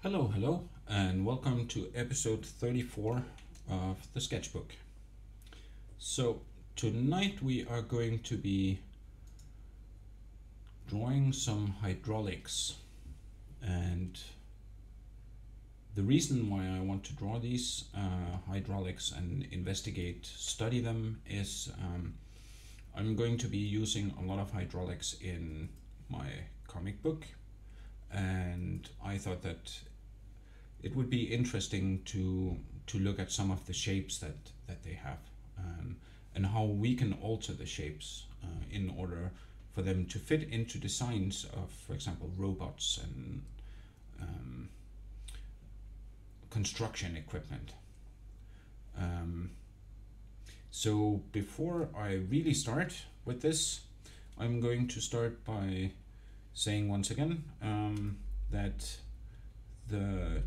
Hello, and welcome to episode 34 of the Sketchbook. So, tonight we are going to be drawing some hydraulics, and the reason why I want to draw these hydraulics and study them, is I'm going to be using a lot of hydraulics in my comic book, and I thought that it would be interesting to look at some of the shapes that they have, and how we can alter the shapes in order for them to fit into designs of, for example, robots and um, construction equipment. Um, so before I really start with this, I'm going to start by saying once again that the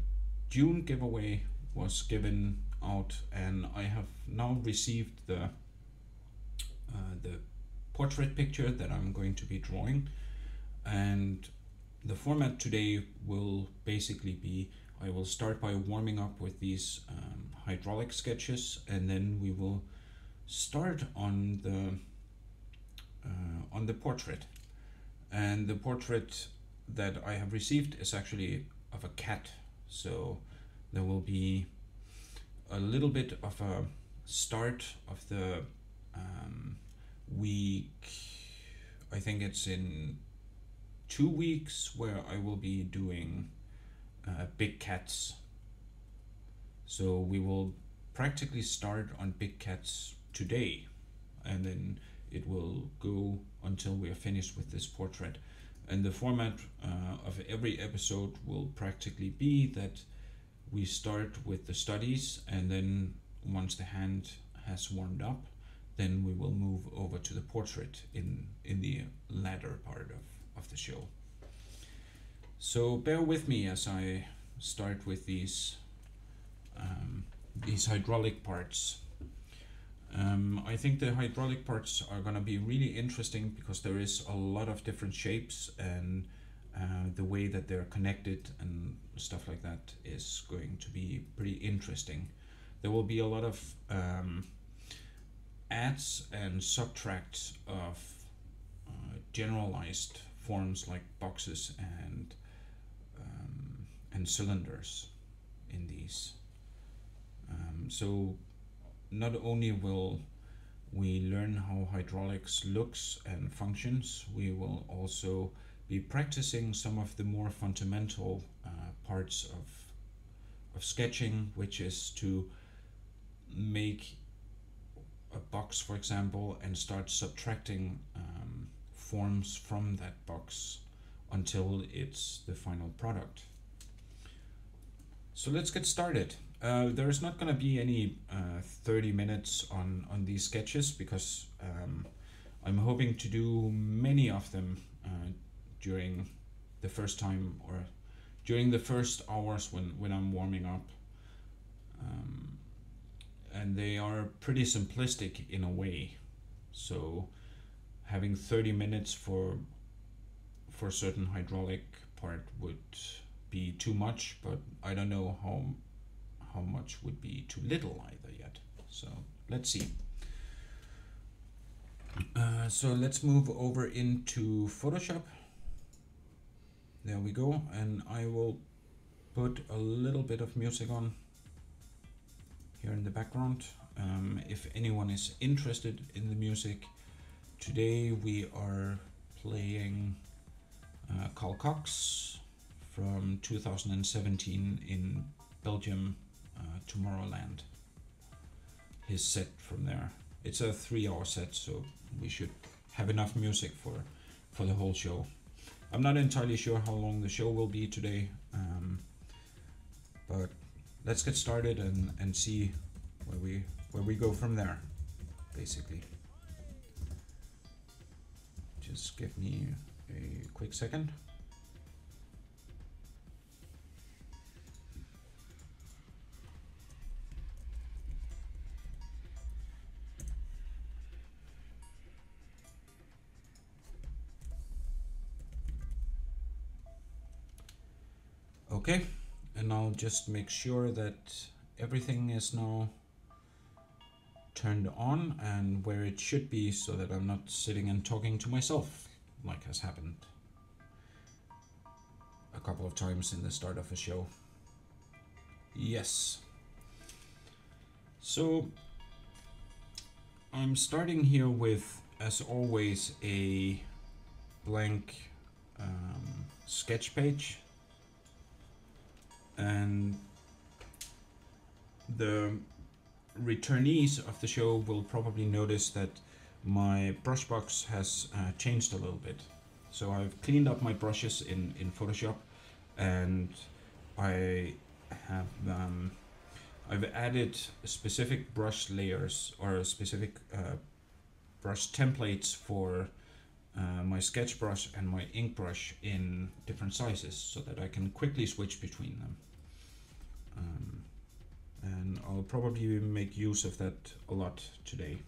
June giveaway was given out, and I have now received the portrait picture that I'm going to be drawing. And the format today will basically be, I will start by warming up with these hydraulic sketches, and then we will start on the portrait. And the portrait that I have received is actually of a cat, so there will be a little bit of a start of the week. I think it's in 2 weeks where I will be doing big cats. So we will practically start on big cats today, and then it will go until we are finished with this portrait. And the format of every episode will practically be that we start with the studies, and then once the hand has warmed up, then we will move over to the portrait in the latter part of the show. So bear with me as I start with these hydraulic parts. I think the hydraulic parts are going to be really interesting because there is a lot of different shapes, and the way that they're connected and stuff like that is going to be pretty interesting. There will be a lot of adds and subtracts of generalized forms like boxes and cylinders in these. So not only will we learn how hydraulics looks and functions, we will also be practicing some of the more fundamental parts of sketching, which is to make a box, for example, and start subtracting forms from that box until it's the final product. So let's get started. There is not going to be any 30 minutes on these sketches because I'm hoping to do many of them during the first time, or during the first hours when I'm warming up. And they are pretty simplistic in a way. So having 30 minutes for certain hydraulic part would be too much, but I don't know how much would be too little either yet. So let's see. So let's move over into Photoshop. There we go, and I will put a little bit of music on here in the background. If anyone is interested in the music, today we are playing Carl Cox from 2017 in Belgium, Tomorrowland. His set from there. It's a 3-hour set, so we should have enough music for the whole show. I'm not entirely sure how long the show will be today, but let's get started and see where we go from there, basically. Just give me a quick second. Okay, and I'll just make sure that everything is now turned on and where it should be, so that I'm not sitting and talking to myself like has happened a couple of times in the start of a show. Yes. So I'm starting here with, as always, a blank sketch page, and the returnees of the show will probably notice that my brush box has changed a little bit. So I've cleaned up my brushes in Photoshop, and I have I've added specific brush layers or specific brush templates for my sketch brush and my ink brush in different sizes, so that I can quickly switch between them. And I'll probably make use of that a lot today.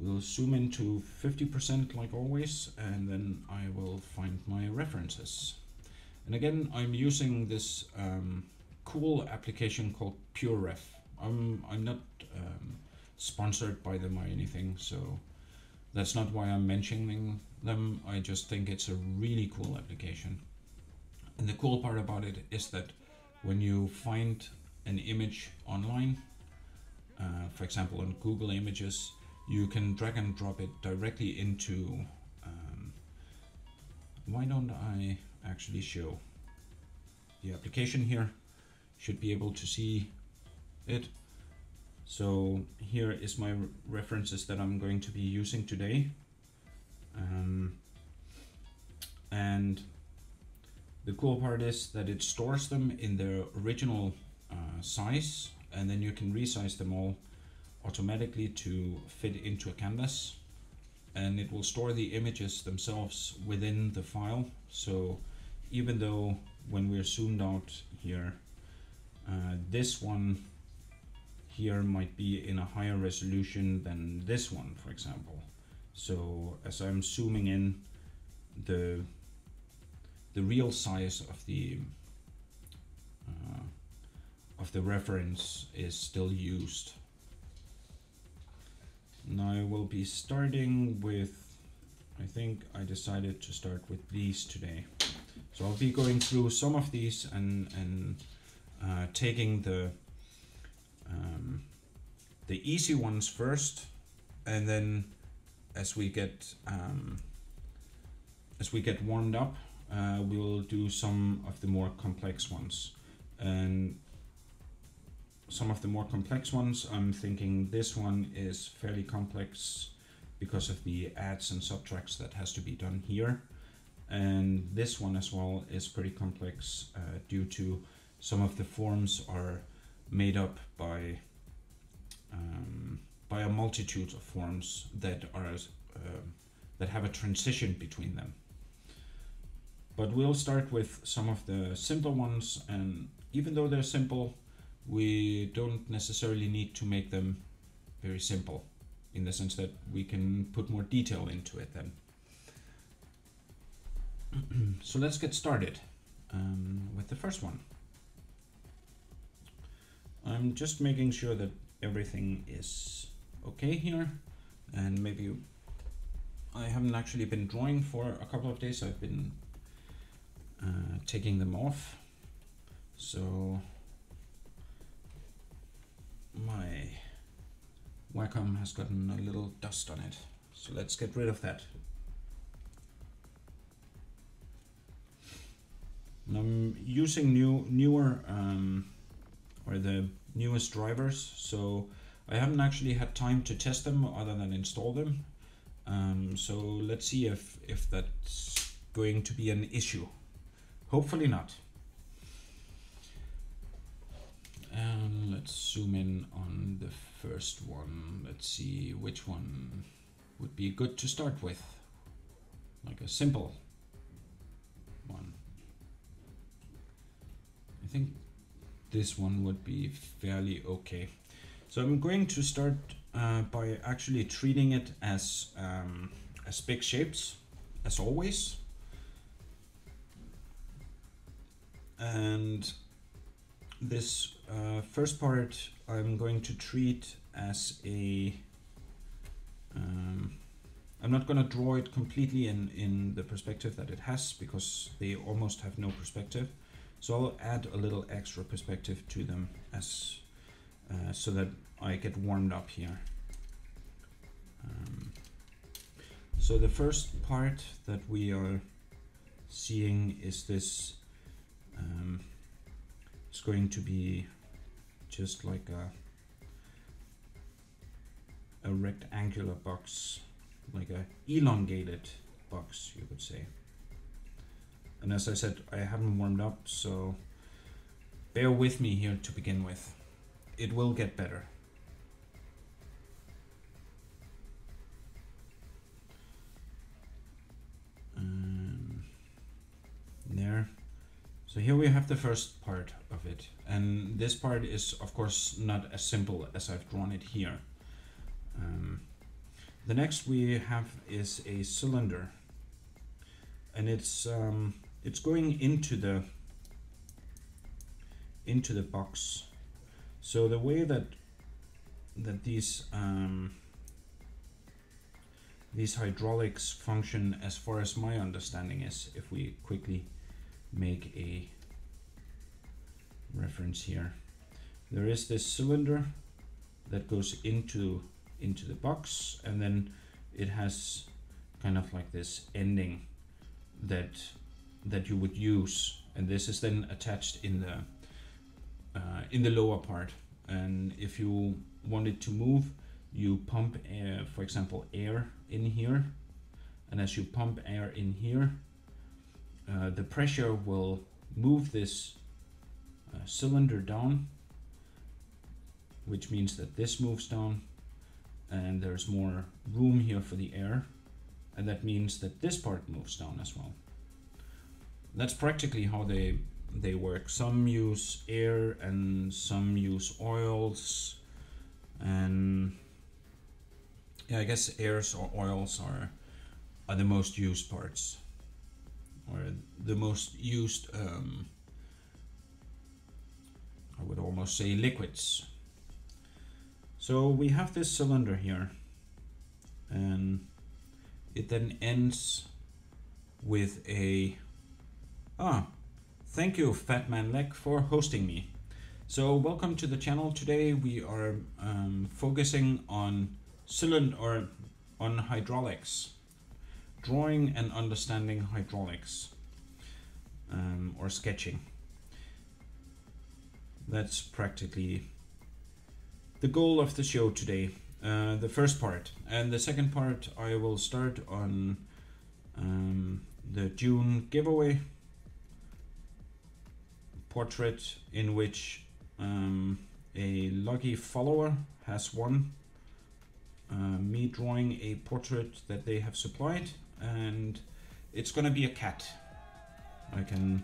We'll zoom into 50% like always, and then I will find my references. And again, I'm using this cool application called PureRef. I'm not sponsored by them or anything, so that's not why I'm mentioning them. I just think it's a really cool application. And the cool part about it is that when you find an image online, for example on Google Images, you can drag and drop it directly into, why don't I actually show the application here? Should be able to see it. So here is my references that I'm going to be using today. And the cool part is that it stores them in their original size, and then you can resize them all automatically to fit into a canvas, and it will store the images themselves within the file. So even though when we're zoomed out here, this one here might be in a higher resolution than this one, for example. So as I'm zooming in, the real size of the reference is still used. Now I will be starting with, I think I decided to start with these today. So I'll be going through some of these and taking the easy ones first, and then as we get warmed up, we'll do some of the more complex ones. And some of the more complex ones, I'm thinking this one is fairly complex because of the adds and subtracts that has to be done here. And this one as well is pretty complex due to some of the forms are made up by a multitude of forms that are that have a transition between them. But we'll start with some of the simpler ones, and even though they're simple, we don't necessarily need to make them very simple, in the sense that we can put more detail into it then. So let's get started with the first one. I'm just making sure that everything is okay here, and maybe I haven't actually been drawing for a couple of days. I've been taking them off, so my Wacom has gotten a little dust on it, so let's get rid of that. I'm using newer or the newest drivers, so I haven't actually had time to test them other than install them. So let's see if that's going to be an issue. Hopefully not. And let's zoom in on the first one. Let's see which one would be good to start with, like a simple one. I think this one would be fairly okay. So I'm going to start by actually treating it as big shapes, as always. And this first part I'm going to treat as a I'm not going to draw it completely in the perspective that it has, because they almost have no perspective. So I'll add a little extra perspective to them as so that I get warmed up here. So the first part that we are seeing is this. It's going to be just like a rectangular box, like a elongated box, you could say. And as I said, I haven't warmed up, so bear with me here to begin with. It will get better. There. So here we have the first part of it, and this part is of course not as simple as I've drawn it here. The next we have is a cylinder, and it's going into the box. So the way that these hydraulics function, as far as my understanding is, if we quickly make a reference here, there is this cylinder that goes into the box, and then it has kind of like this ending that you would use, and this is then attached in the lower part. And if you want it to move, you pump air, for example air in here, and as you pump air in here, the pressure will move this cylinder down, which means that this moves down, and there's more room here for the air, and that means that this part moves down as well. That's practically how they work. Some use air and some use oils, and yeah, I guess airs or oils are the most used parts, or the most used I would almost say liquids. So we have this cylinder here, and it then ends with a thank you Fatman Lek for hosting me. So welcome to the channel. Today we are focusing on hydraulics, drawing and understanding hydraulics, or sketching. That's practically the goal of the show today, the first part. And the second part I will start on the June giveaway portrait, in which a lucky follower has won me drawing a portrait that they have supplied, and it's gonna be a cat. I can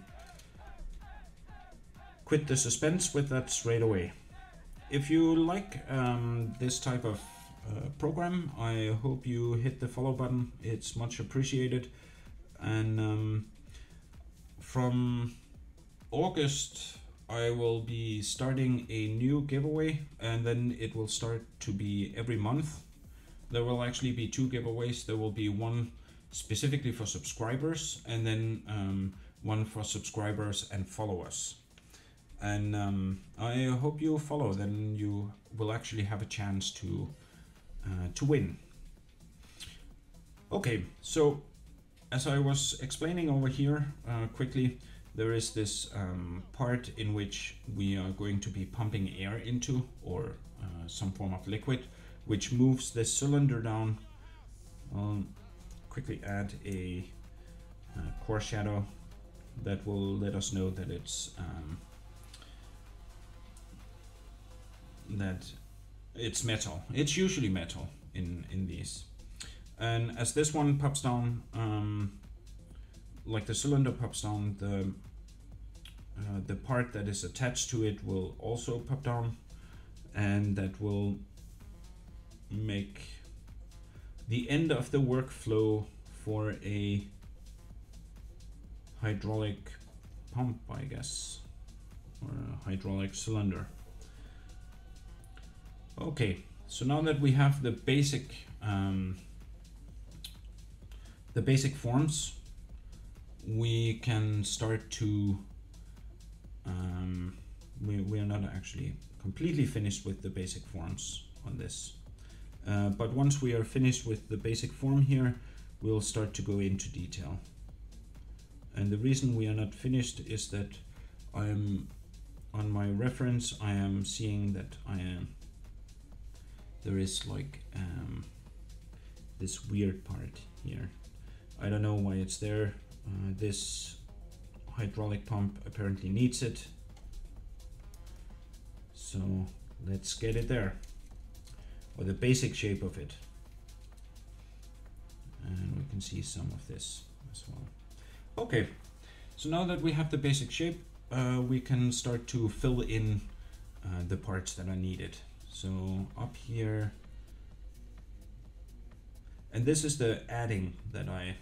quit the suspense with that straight away. If you like this type of program, I hope you hit the follow button. It's much appreciated. And from August I will be starting a new giveaway, and then it will start to be every month. There will actually be two giveaways. There will be one specifically for subscribers, and then one for subscribers and followers. And I hope you follow, then you will actually have a chance to win. Okay, so as I was explaining over here quickly, there is this part in which we are going to be pumping air into, or some form of liquid, which moves this cylinder down. I'll quickly add a core shadow that will let us know that it's metal. It's usually metal in these. And as this one pops down, like the cylinder pops down, the part that is attached to it will also pop down, and that will make the end of the workflow for a hydraulic pump, I guess, or a hydraulic cylinder. Okay, so now that we have the basic forms, we can start to we are not actually completely finished with the basic forms on this, but once we are finished with the basic form here, we'll start to go into detail. And the reason we are not finished is that I'm on my reference, I am seeing that there is like this weird part here. I don't know why it's there. This hydraulic pump apparently needs it, so let's get it there, or the basic shape of it, and we can see some of this as well. Okay, so now that we have the basic shape, we can start to fill in the parts that are needed. So up here, and this is the adding that I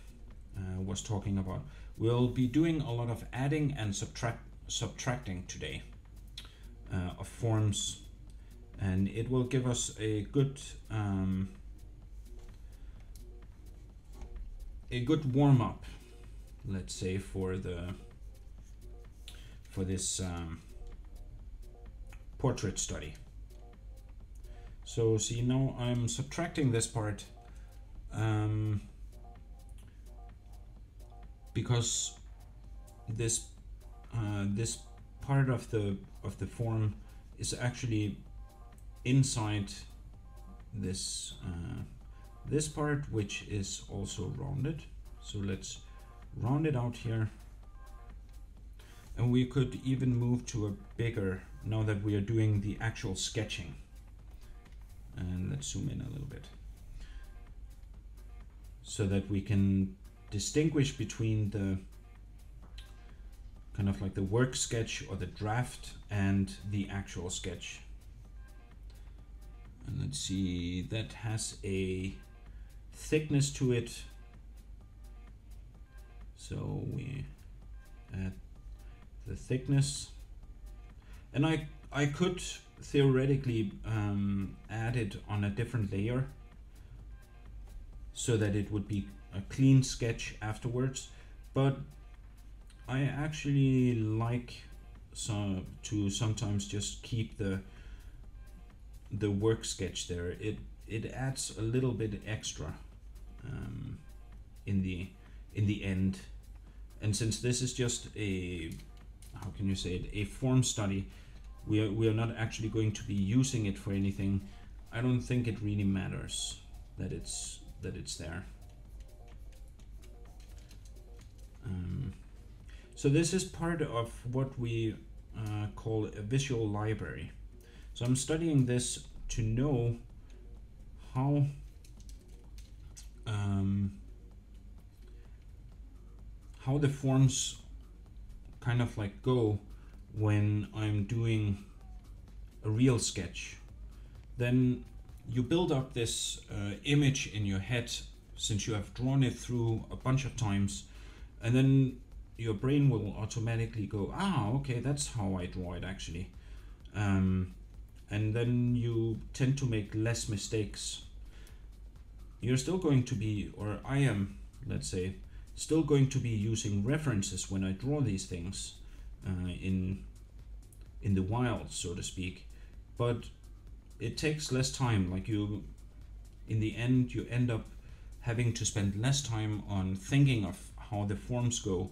was talking about. We'll be doing a lot of adding and subtracting today of forms, and it will give us a good warm-up, let's say, for this portrait study. So see, now I'm subtracting this part because this part of the form is actually inside this this part, which is also rounded. So let's round it out here, and we could even move to a bigger, now that we are doing the actual sketching. And let's zoom in a little bit so that we can distinguish between the kind of like the work sketch or the draft and the actual sketch. And let's see, that has a thickness to it, so we add the thickness, and I could theoretically add it on a different layer so that it would be a clean sketch afterwards, but I actually like to sometimes just keep the work sketch there. It adds a little bit extra in the end, and since this is just a, how can you say it, a form study, we are not actually going to be using it for anything. I don't think it really matters that it's there. So this is part of what we call a visual library. So I'm studying this to know how the forms kind of like go when I'm doing a real sketch. Then you build up this image in your head, since you have drawn it through a bunch of times, and then your brain will automatically go, ah, okay, that's how I draw it actually. And then you tend to make less mistakes. You're still going to be, or I am, let's say, still going to be using references when I draw these things in the wild, so to speak, but it takes less time. Like in the end, you end up having to spend less time on thinking of how the forms go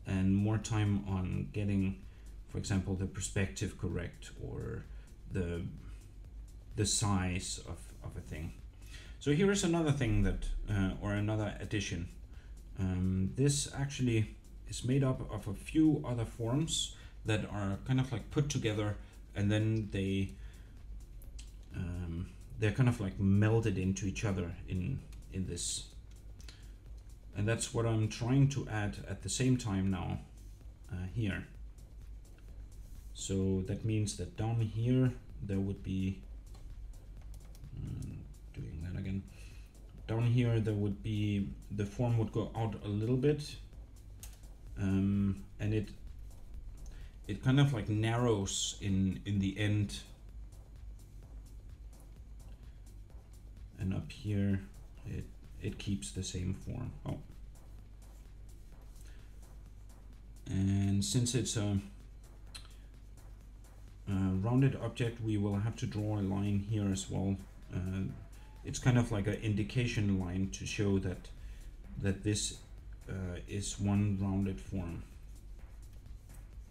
and more time on getting, for example, the perspective correct or the size of a thing. So here is another thing that, or another addition. This actually is made up of a few other forms that are kind of like put together, and then they're kind of like melded into each other in this. And that's what I'm trying to add at the same time now here. So that means that down here there would be, doing that again, down here there would be, the form would go out a little bit, and it it kind of like narrows in the end, and up here it keeps the same form. Oh, and since it's a rounded object, we will have to draw a line here as well. It's kind of like an indication line to show that this is one rounded form,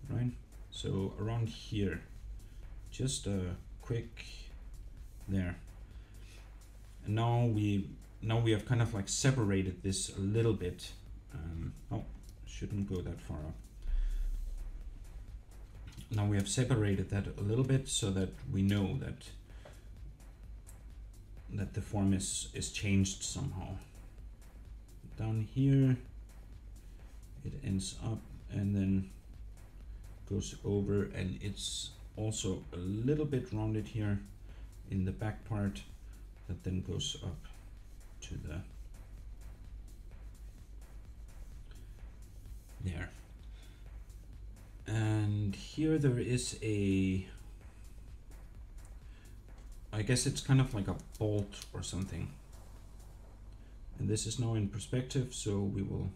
right? So around here, just a quick there. And now we have kind of like separated this a little bit. Oh, shouldn't go that far up. Now we have separated that a little bit so that we know that the form is changed somehow. Down here it ends up and then goes over, and it's also a little bit rounded here in the back part that then goes up to the there. And here there is a, I guess it's kind of like a bolt or something. And this is now in perspective, so we will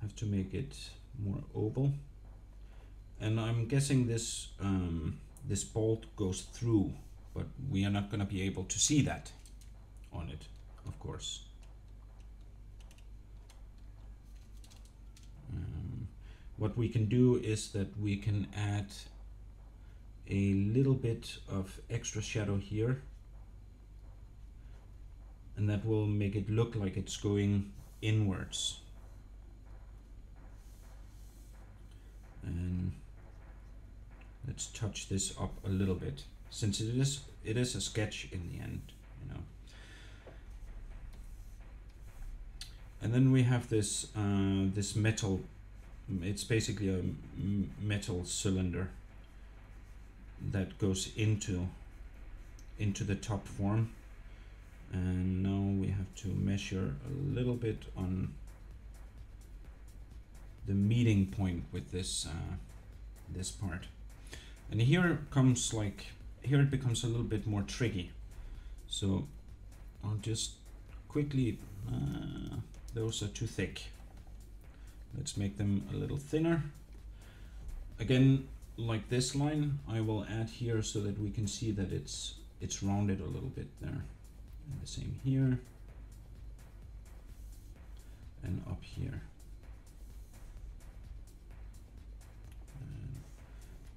have to make it more oval. And I'm guessing this this bolt goes through, but we are not going to be able to see that on it, of course. What we can do is that we can add a little bit of extra shadow here, and that will make it look like it's going inwards. And let's touch this up a little bit, since it is a sketch in the end, you know. And then we have this this metal. It's basically a metal cylinder that goes into the top form, and now we have to measure a little bit on the meeting point with this this part. And here comes like, here it becomes a little bit more tricky. So I'll just quickly, those are too thick. Let's make them a little thinner. Again, like this line, I will add here so that we can see that it's rounded a little bit there. And the same here. And up here. And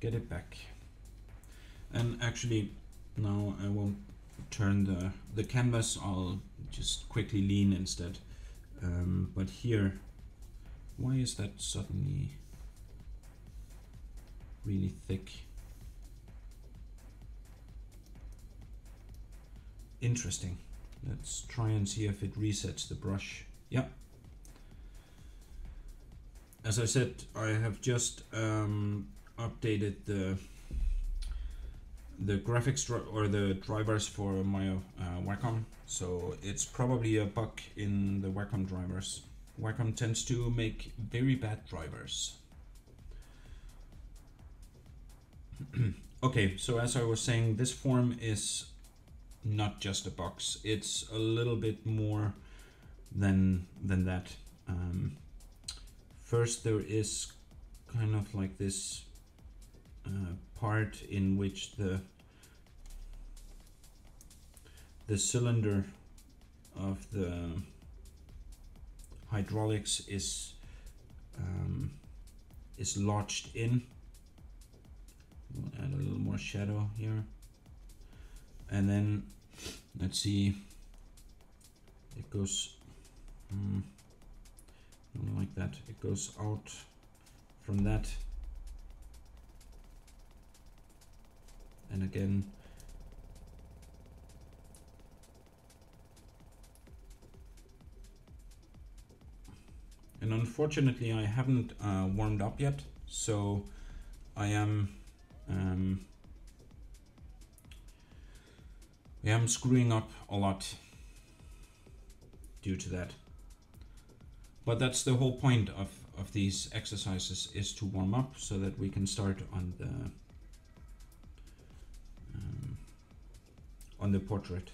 get it back. And actually, now I won't turn the canvas, I'll just quickly lean instead. But here, why is that suddenly really thick? Interesting. Let's try and see if it resets the brush. Yeah. As I said, I have just updated the graphics or the drivers for my Wacom, so it's probably a bug in the Wacom drivers. Wacom tends to make very bad drivers. Okay, so as I was saying, this form is not just a box. It's a little bit more than that. First, there is kind of like this part in which the cylinder of the hydraulics is lodged in. We'll add a little more shadow here, and then let's see, it goes like that. It goes out from that, and again and unfortunately I haven't warmed up yet, so I am screwing up a lot due to that. But that's the whole point of these exercises is to warm up so that we can start on the portrait.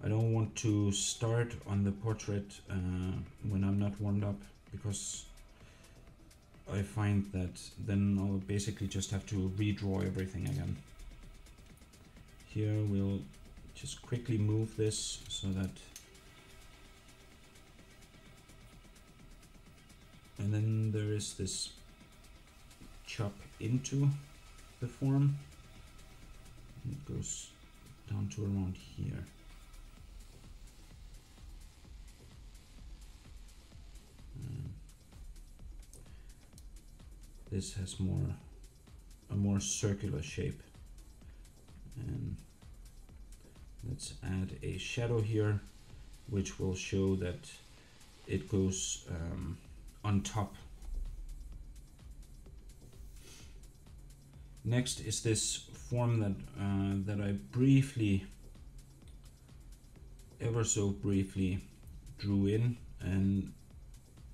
I don't want to start on the portrait when I'm not warmed up, because I find that then I'll basically just have to redraw everything again. Here we'll just quickly move this so that, and then there is this chop into the form. It goes down to around here. This has a more circular shape, and let's add a shadow here, which will show that it goes on top. Next is this form that I briefly, ever so briefly, drew in, and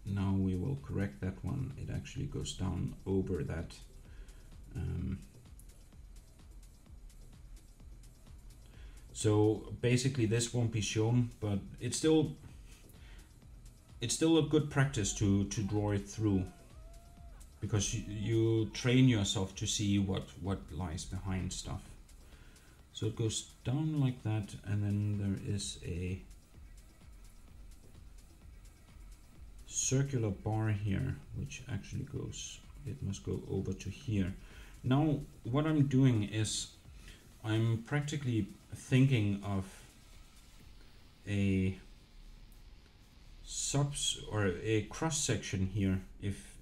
now we will correct that one. It actually goes down over that. So basically this won't be shown, but it's still a good practice to draw it through, because you train yourself to see what lies behind stuff. So it goes down like that, and then there is a circular bar here, which actually goes, it must go over to here. Now what I'm doing is I'm practically thinking of a a cross section here. If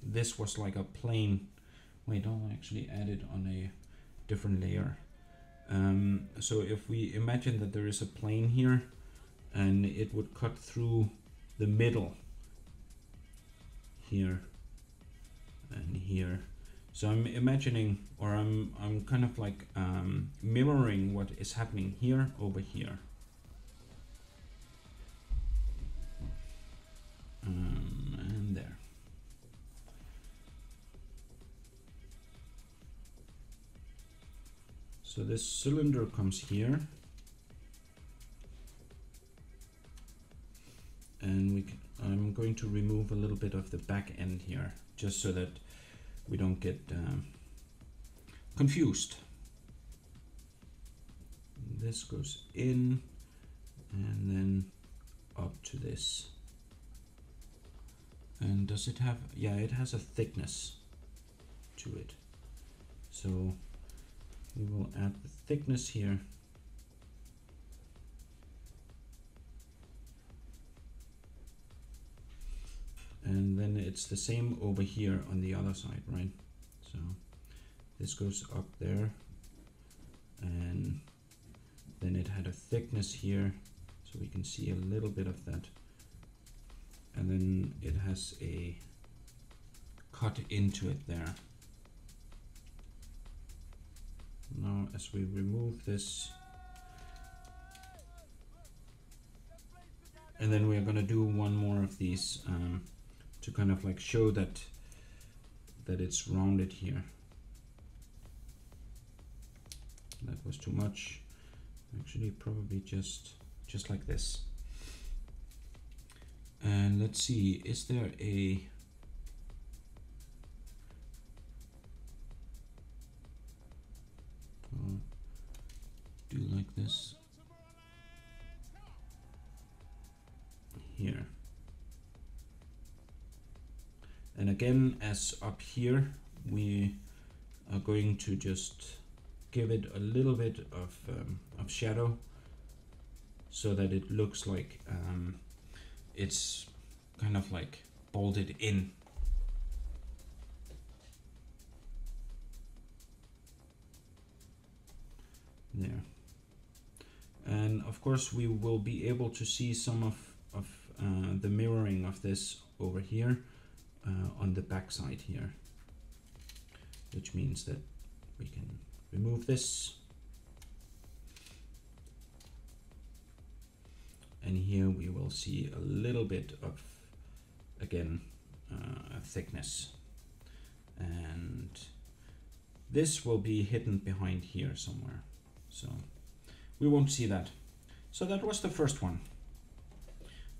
this was like a plane, wait, I'll actually add it on a different layer. So if we imagine that there is a plane here and it would cut through the middle here and here. So I'm imagining, or I'm kind of like mirroring what is happening here over here. And there. So this cylinder comes here, and I'm going to remove a little bit of the back end here, just so that we don't get confused. This goes in and then up to this. And does it have, yeah, it has a thickness to it. So we will add the thickness here. And then it's the same over here on the other side, right? So this goes up there, and then it had a thickness here, so we can see a little bit of that. And then it has a cut into it there. Now as we remove this, and then we're gonna do one more of these to kind of like show that it's rounded here. That was too much. Actually, probably just like this. And let's see, is there a do like this here. And again, as up here, we are going to just give it a little bit of shadow so that it looks like it's kind of like bolted in. There. And of course we will be able to see some of the mirroring of this over here on the back side here, which means that we can remove this, and here we will see a little bit again a thickness, and this will be hidden behind here somewhere, so we won't see that. So that was the first one.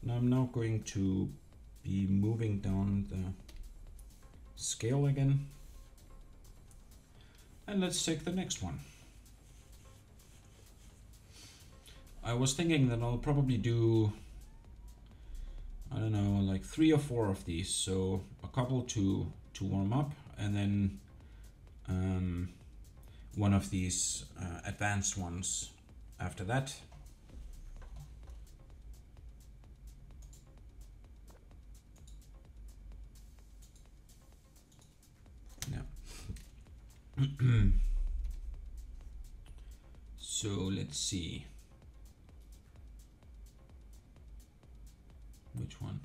Now I'm now going to be moving down the scale again, and let's take the next one. I was thinking that I'll probably do, I don't know, like 3 or 4 of these, so a couple to warm up, and then one of these advanced ones after that. Yeah. So let's see. Which one?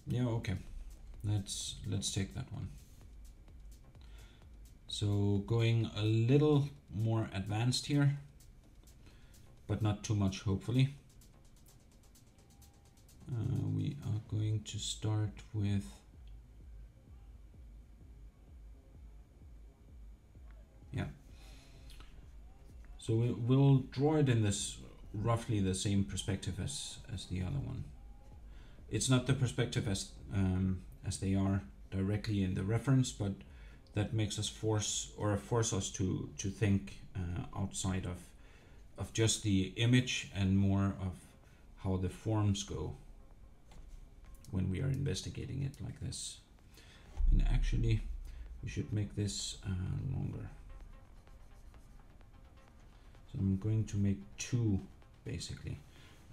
Yeah, okay. Let's take that one. So going a little more advanced here, but not too much, hopefully. We are going to start with so we'll draw it in this roughly the same perspective as the other one. It's not the perspective as they are directly in the reference, but that makes us force us to think outside of just the image and more of how the forms go when we are investigating it like this. And actually we should make this longer. So I'm going to make 2 basically,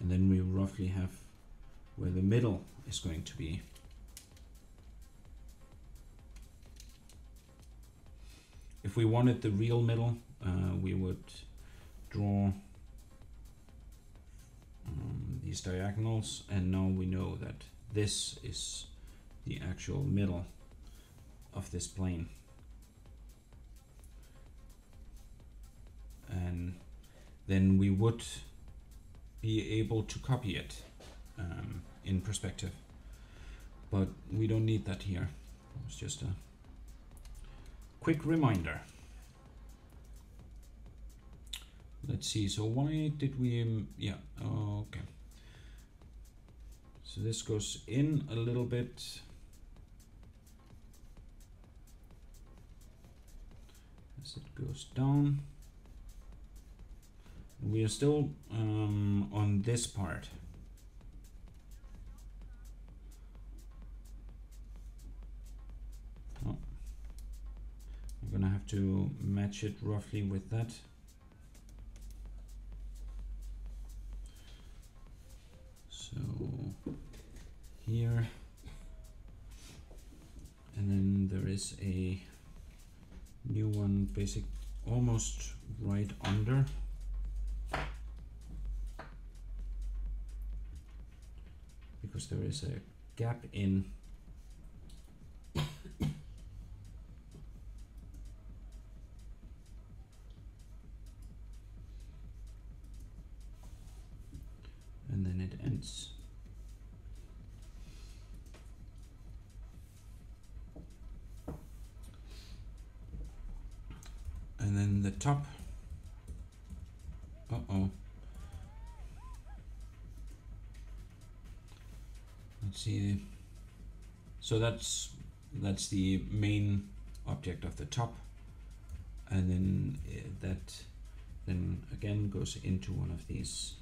and then we roughly have where the middle is going to be. If we wanted the real middle, we would draw these diagonals, and now we know that this is the actual middle of this plane. And then we would be able to copy it in perspective, but we don't need that here. It's just a quick reminder. Let's see, so why did we, okay. So this goes in a little bit. As it goes down. We are still on this part. Oh. I'm gonna have to match it roughly with that. So here, and then there is a new one, basic, almost right under. Because there is a gap in and then it ends. And then the top, let's see. So that's the main object of the top, and then that then again goes into one of these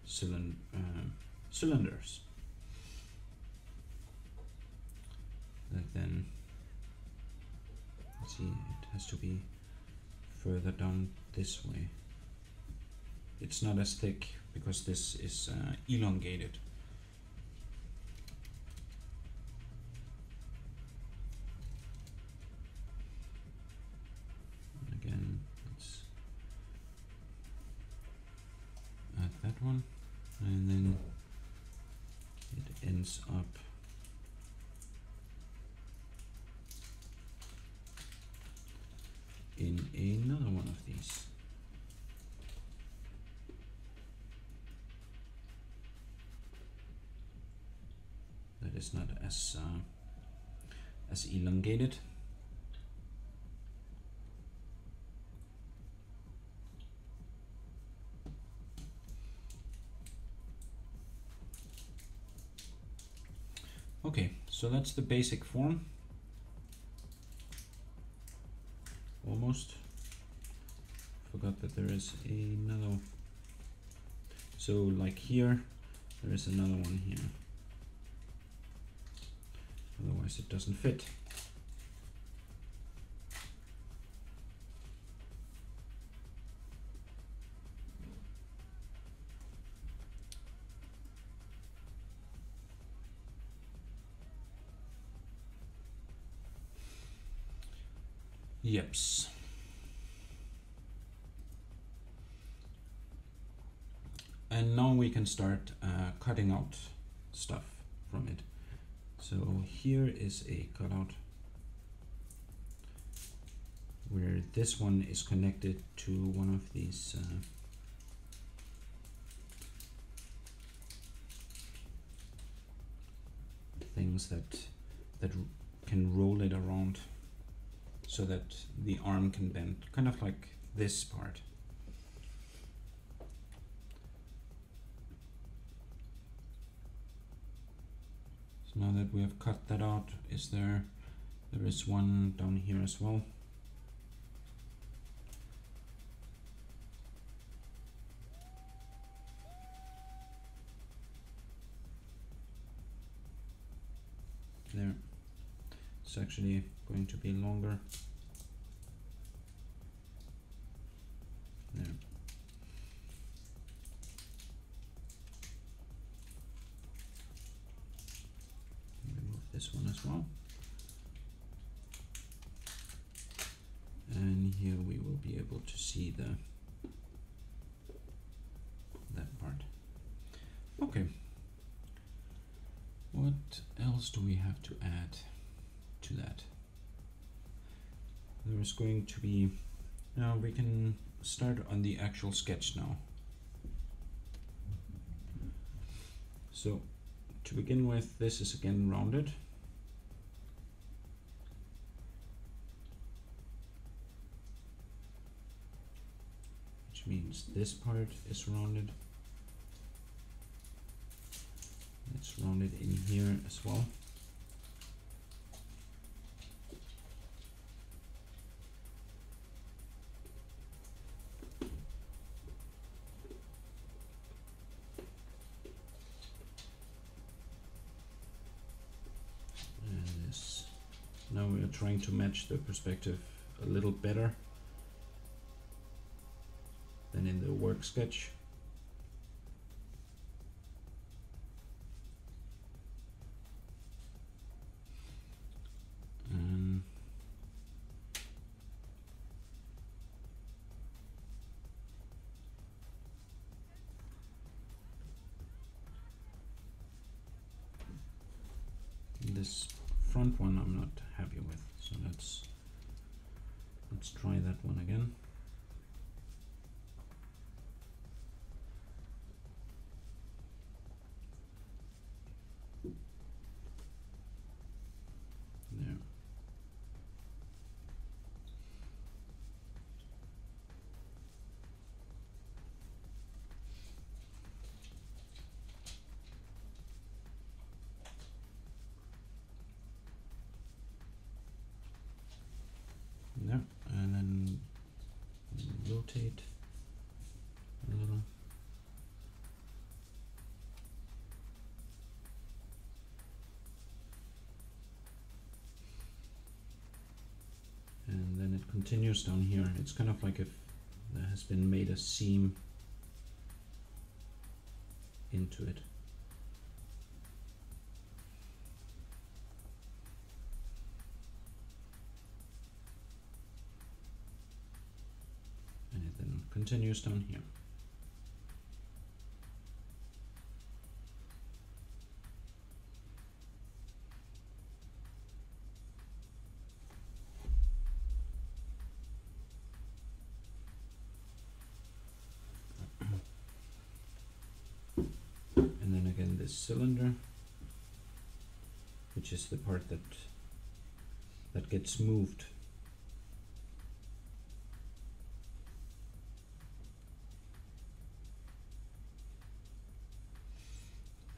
cylinders. That then, let's see, it has to be further down this way. It's not as thick because this is elongated. Again, let's add that one, and then it ends up in another one of these. is not as elongated. Okay, so that's the basic form. Almost forgot that there is another. So like here, there is another one here. Otherwise it doesn't fit. Yeps. And now we can start cutting out stuff from it. So here is a cutout where this one is connected to one of these things that can roll it around so that the arm can bend, kind of like this part. So now that we have cut that out, there is one down here as well. There. It's actually going to be longer. There. Remove this one as well. And here we will be able to see that part. Okay. What else do we have to add to that? There is going to be, now we can start on the actual sketch now. So to begin with, this is again rounded. Which means this part is rounded. It's rounded in here as well. And this, now we are trying to match the perspective a little better than in the work sketch. This front one I'm not happy with, so let's try that one again. There. There, and then rotate a little. And then it continues down here. It's kind of like if there has been made a seam into it. And it then continues down here. And then again this cylinder. which is the part that gets moved.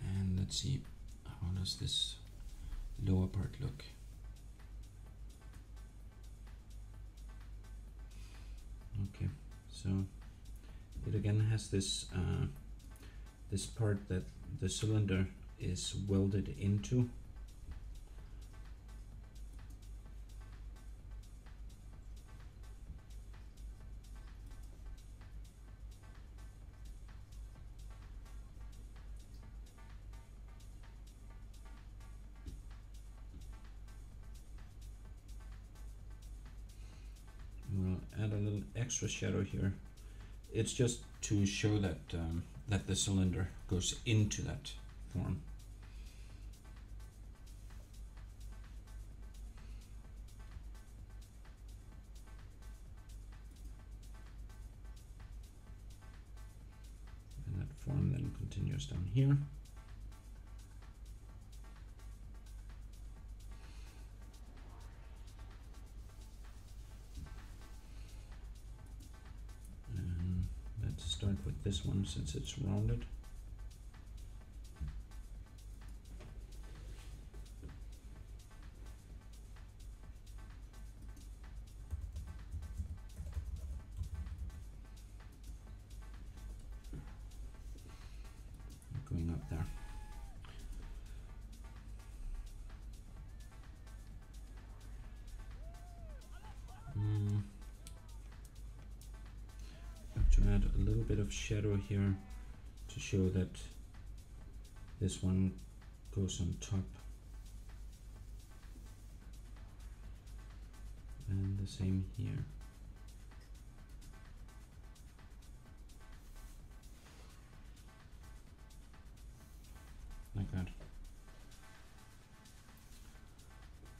And let's see, how does this lower part look? Okay, so it again has this this part that the cylinder is welded into. We'll add a little extra shadow here. It's just to show that that the cylinder goes into that form. And that form then continues down here. And let's start with this one since it's rounded. Going up there. I have to add a little bit of shadow here to show that this one goes on top. And the same here. Like that.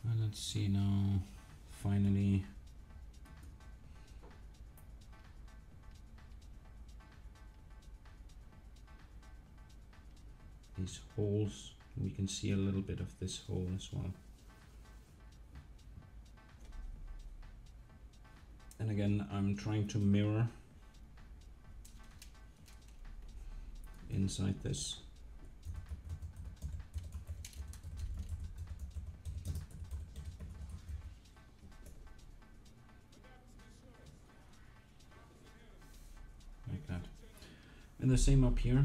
And let's see now, finally, these holes, we can see a little bit of this hole as well. And again, I'm trying to mirror inside this. Like that. And the same up here.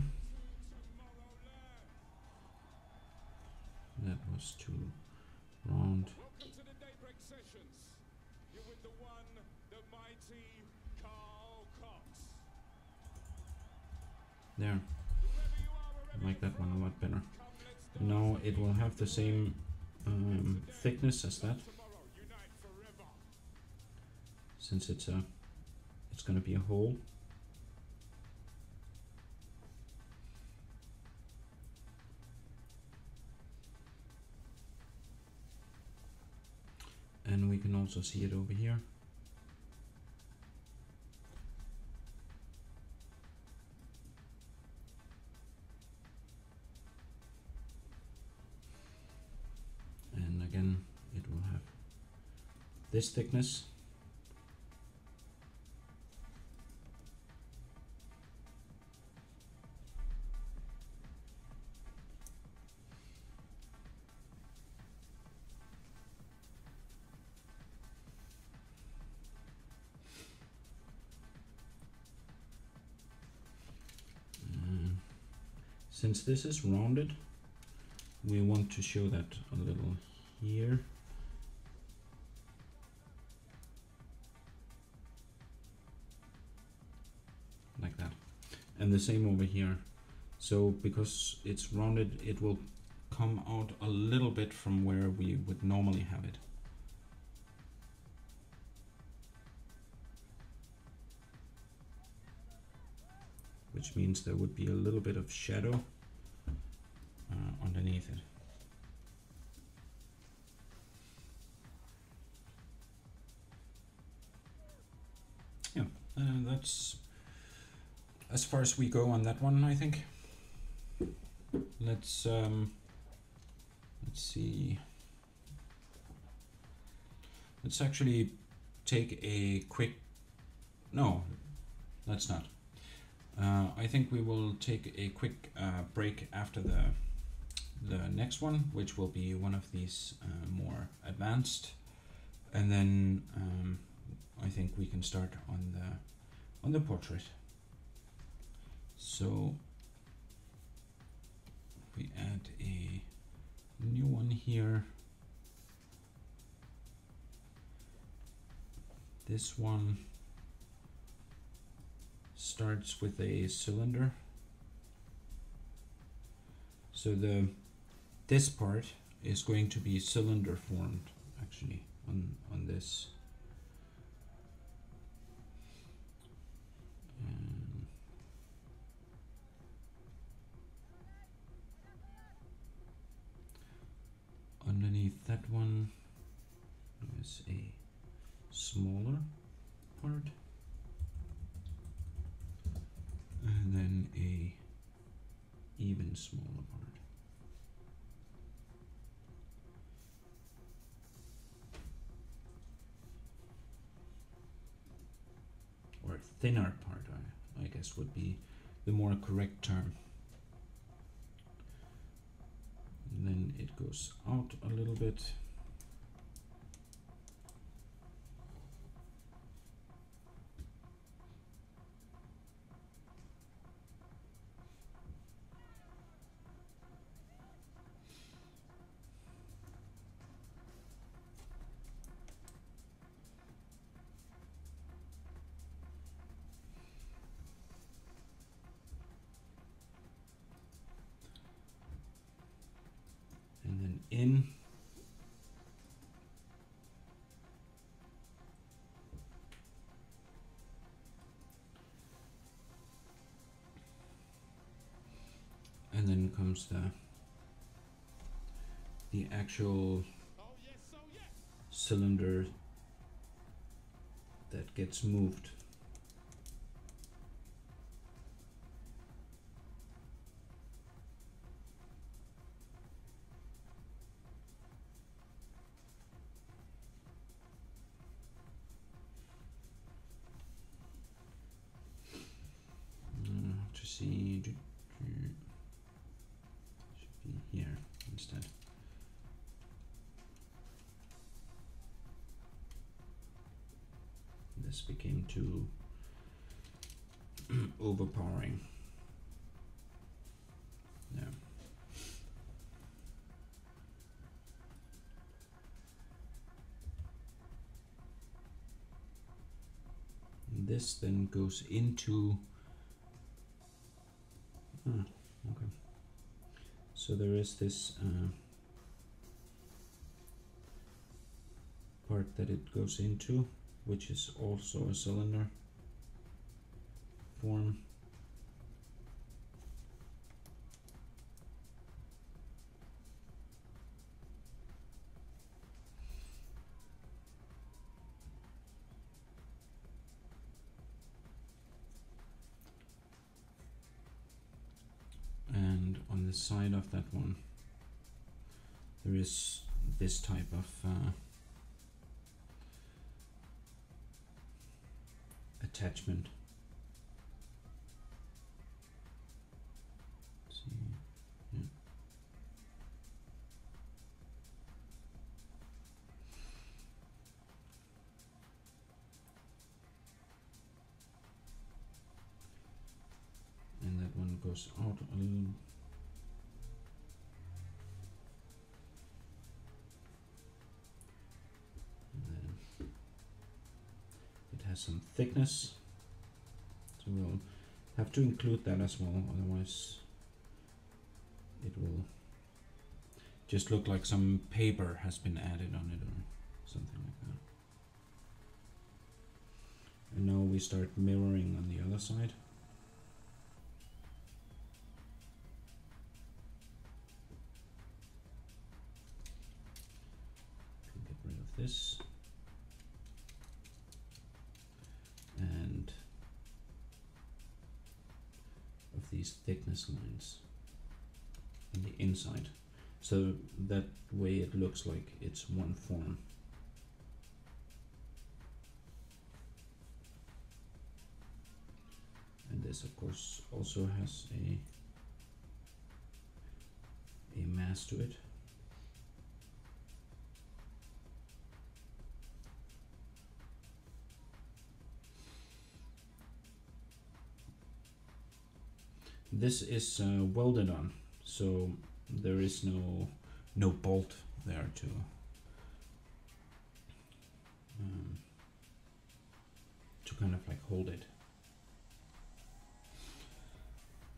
That was too round. There. I like that one a lot better. Now it will have the same thickness as that, since it's going to be a hole. And we can also see it over here. And again, it will have this thickness. Since this is rounded, we want to show that a little here. Like that. And the same over here. So because it's rounded, it will come out a little bit from where we would normally have it. Which means there would be a little bit of shadow underneath it. Yeah, that's as far as we go on that one, I think. Let's let's see. Let's actually take a quick, no, let's not. I think we will take a quick break after the next one, which will be one of these more advanced, and then I think we can start on the portrait. So we add a new one here. This one starts with a cylinder. So this part is going to be cylinder formed actually on this. Underneath that one is a smaller part, and then a even smaller part. Or thinner part, I guess would be the more correct term. And then it goes out a little bit. And then in. And then comes the actual cylinder that gets moved. To see, should be here instead. This became too overpowering. Yeah. And this then goes into. Okay. So there is this part that it goes into, which is also a cylinder form. And on the side of that one, there is this type of attachment. See, yeah. And that one goes out a little. And then it has some thickness, so we'll have to include that as well, otherwise it will just look like some paper has been added on it or something like that. And now we start mirroring on the other side. Get rid of this. And of these thickness lines on the inside. so that way it looks like it's one form. And this of course also has a mass to it. This is welded on, so there is no bolt there to kind of like hold it.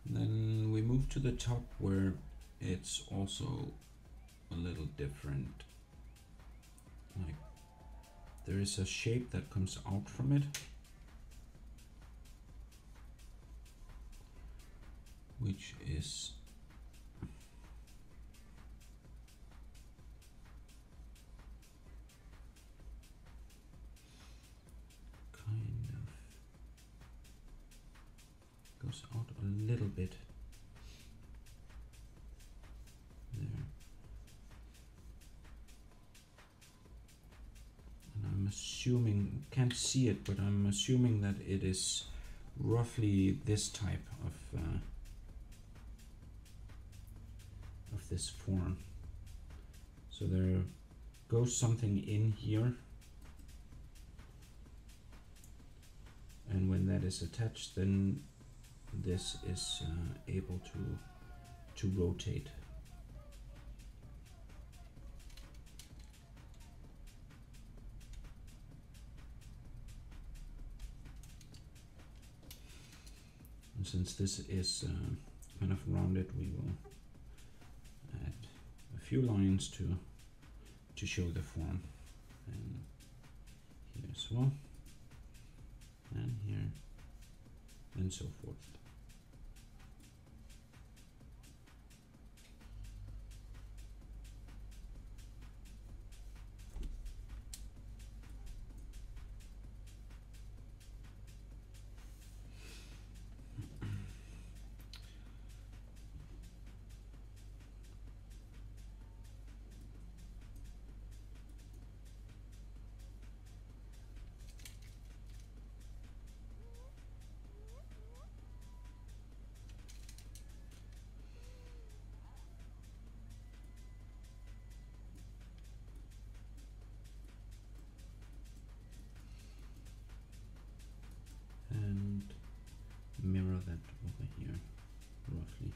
Then we move to the top where it's also a little different. Like there is a shape that comes out from it, which is kind of goes out a little bit there. And I'm assuming, can't see it, but I'm assuming that it is roughly this type of this form. So there goes something in here, and when that is attached, then this is able to rotate. And since this is kind of rounded, we will add a few lines to show the form, and here as well, and here, and so forth. And mirror that over here, roughly.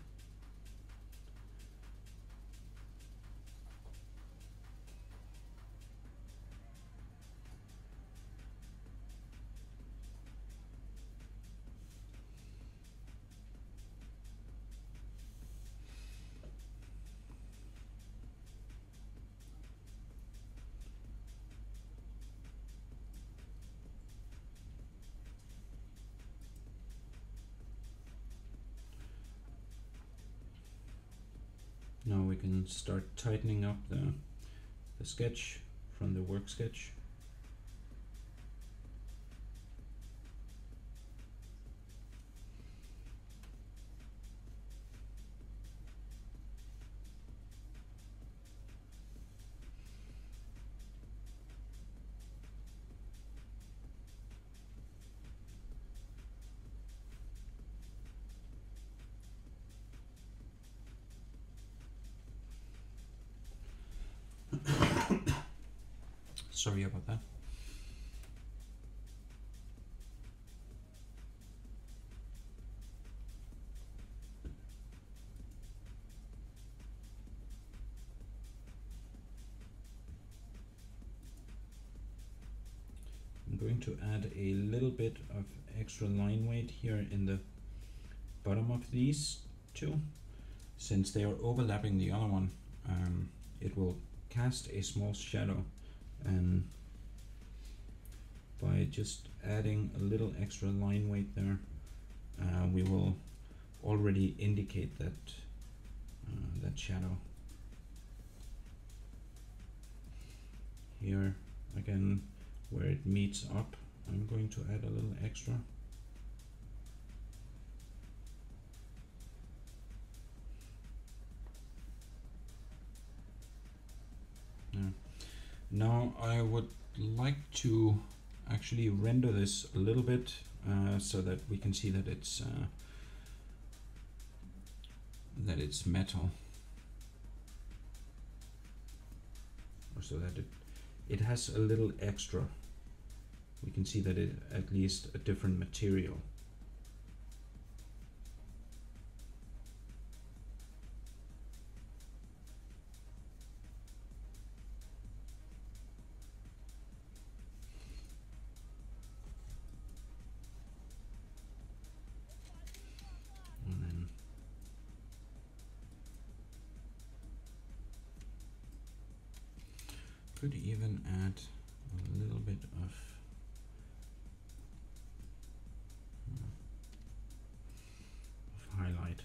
Now we can start tightening up the sketch from the work sketch. Sorry about that. I'm going to add a little bit of extra line weight here in the bottom of these two. Since they are overlapping the other one, it will cast a small shadow, and by just adding a little extra line weight there, we will already indicate that that shadow. Here again, where it meets up, I'm going to add a little extra. Now I would like to actually render this a little bit so that we can see that it's metal, or so that it has a little extra. We can see that it at least a different material. And then could even add a little bit of highlight.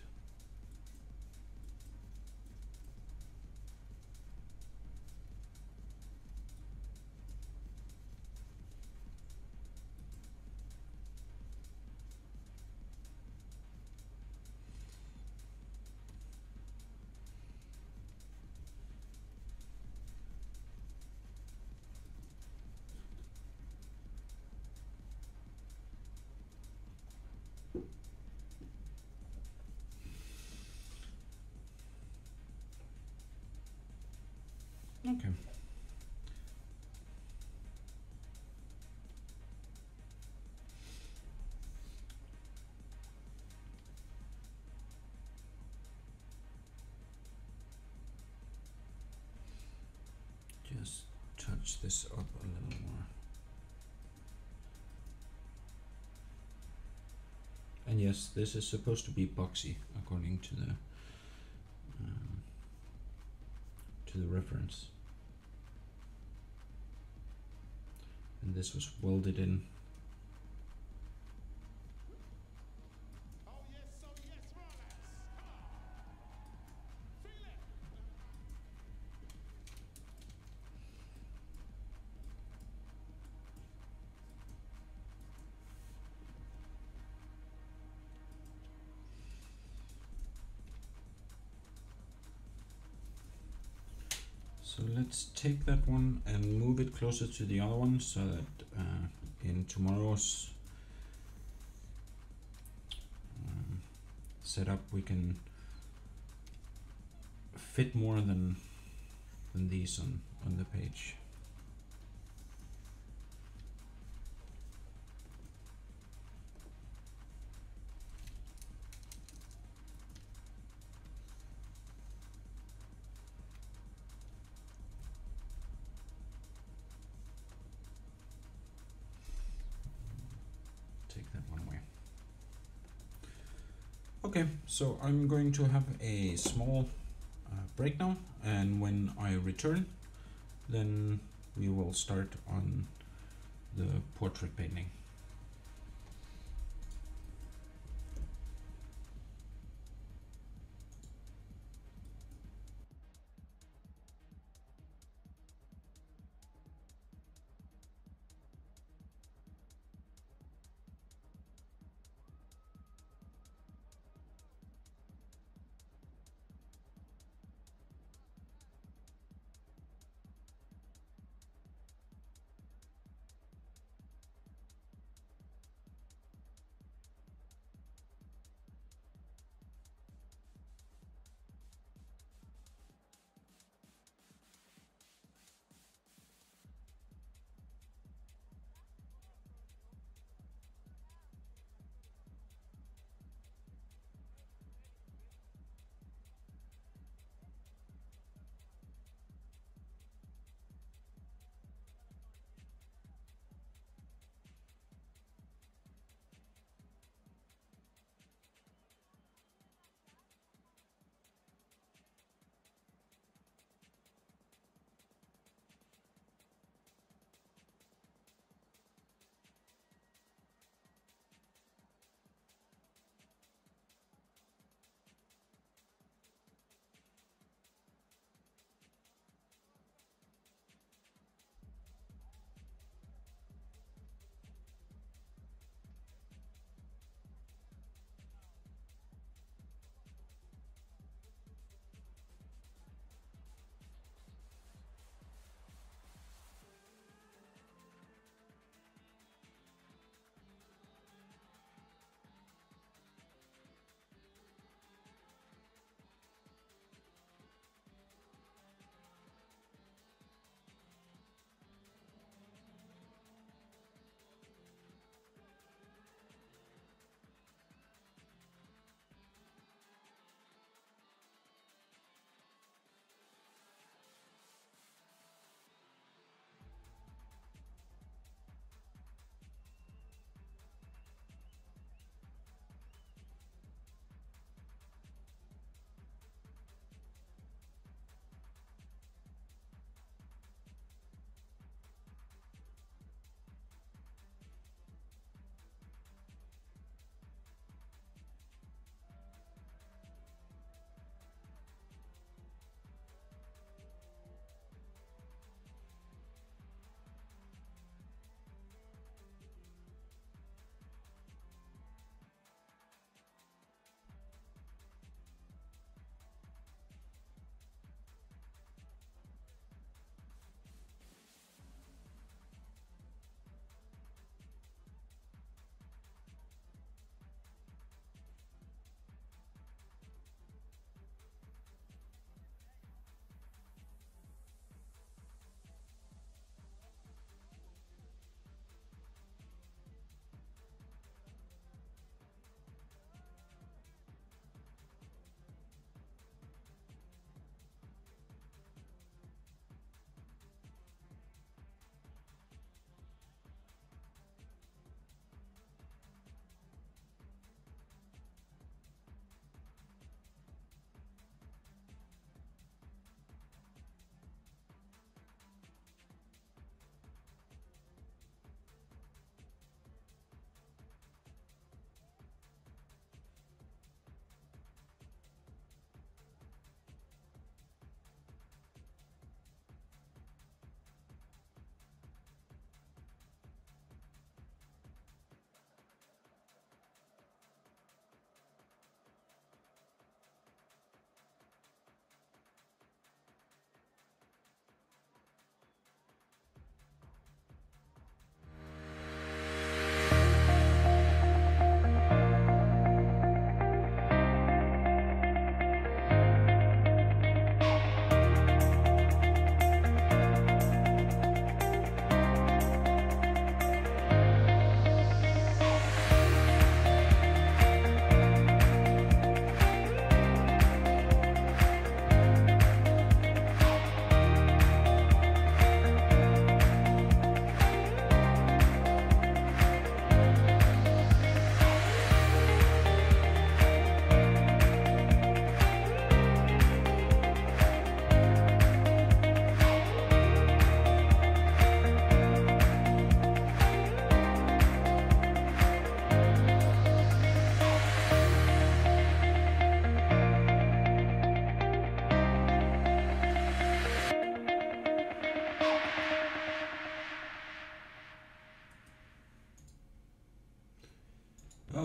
Okay. Just touch this up a little more. And yes, this is supposed to be boxy according to the reference. And this was welded in. So let's take that one and move it closer to the other one so that in tomorrow's setup we can fit more than these on the page. Take that one away. Okay, so I'm going to have a small break now, and when I return, then we will start on the portrait painting.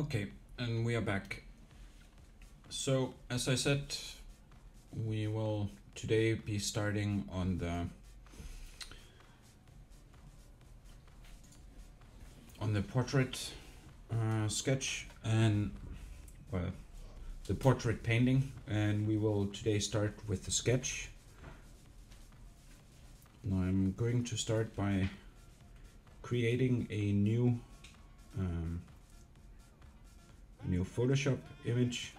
Okay, and we are back. So, as I said, we will today be starting on the portrait sketch and, well, the portrait painting, and we will today start with the sketch. Now I'm going to start by creating a new Photoshop image.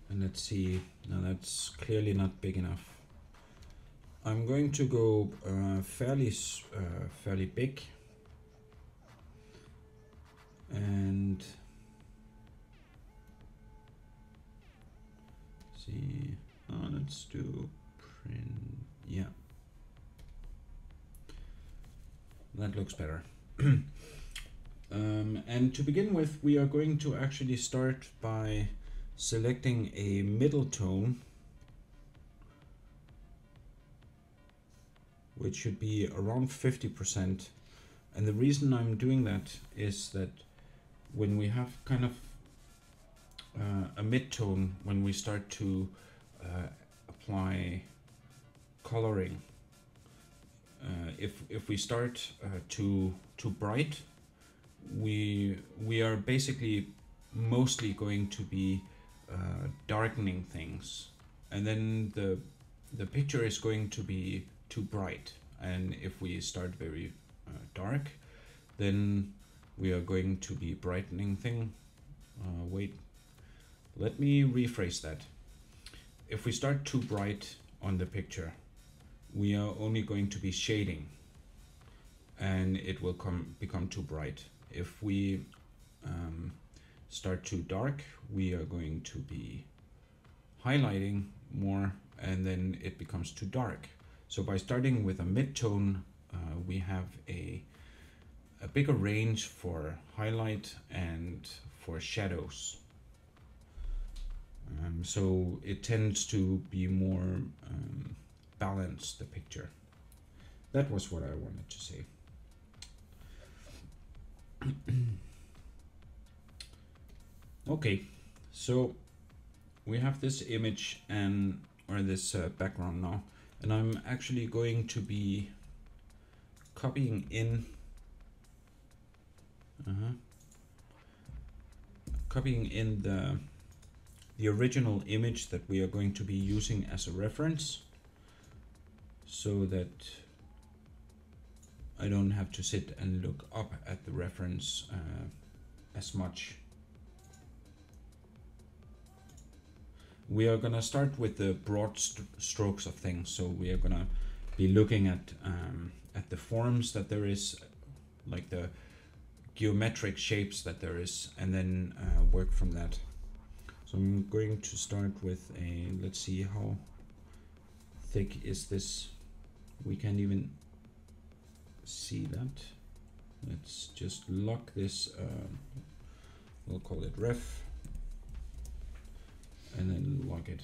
And let's see, now that's clearly not big enough. I'm going to go fairly big, and see, let's do print, yeah, that looks better. And to begin with, we are going to actually start by selecting a middle tone, which should be around 50%. And the reason I'm doing that is that when we have kind of a mid-tone, when we start to apply coloring, if we start too bright, we are basically mostly going to be darkening things, and then the picture is going to be too bright. And if we start very dark, then we are going to be brightening thing. Wait, let me rephrase that. If we start too bright on the picture, we are only going to be shading, and it will become too bright. If we start too dark, we are going to be highlighting more, and then it becomes too dark. So by starting with a mid-tone, we have a bigger range for highlight and for shadows. So it tends to be more balanced, the picture. That was what I wanted to say. Okay, so we have this image or this background now, and I'm actually going to be copying in the original image that we are going to be using as a reference, so that I don't have to sit and look up at the reference as much. We are gonna start with the broad strokes of things. So we are gonna be looking at the forms that there is, like the geometric shapes that there is, and then work from that. So I'm going to start with let's see, how thick is this? We can't even see that. Let's just lock this, we'll call it ref, and then lock it.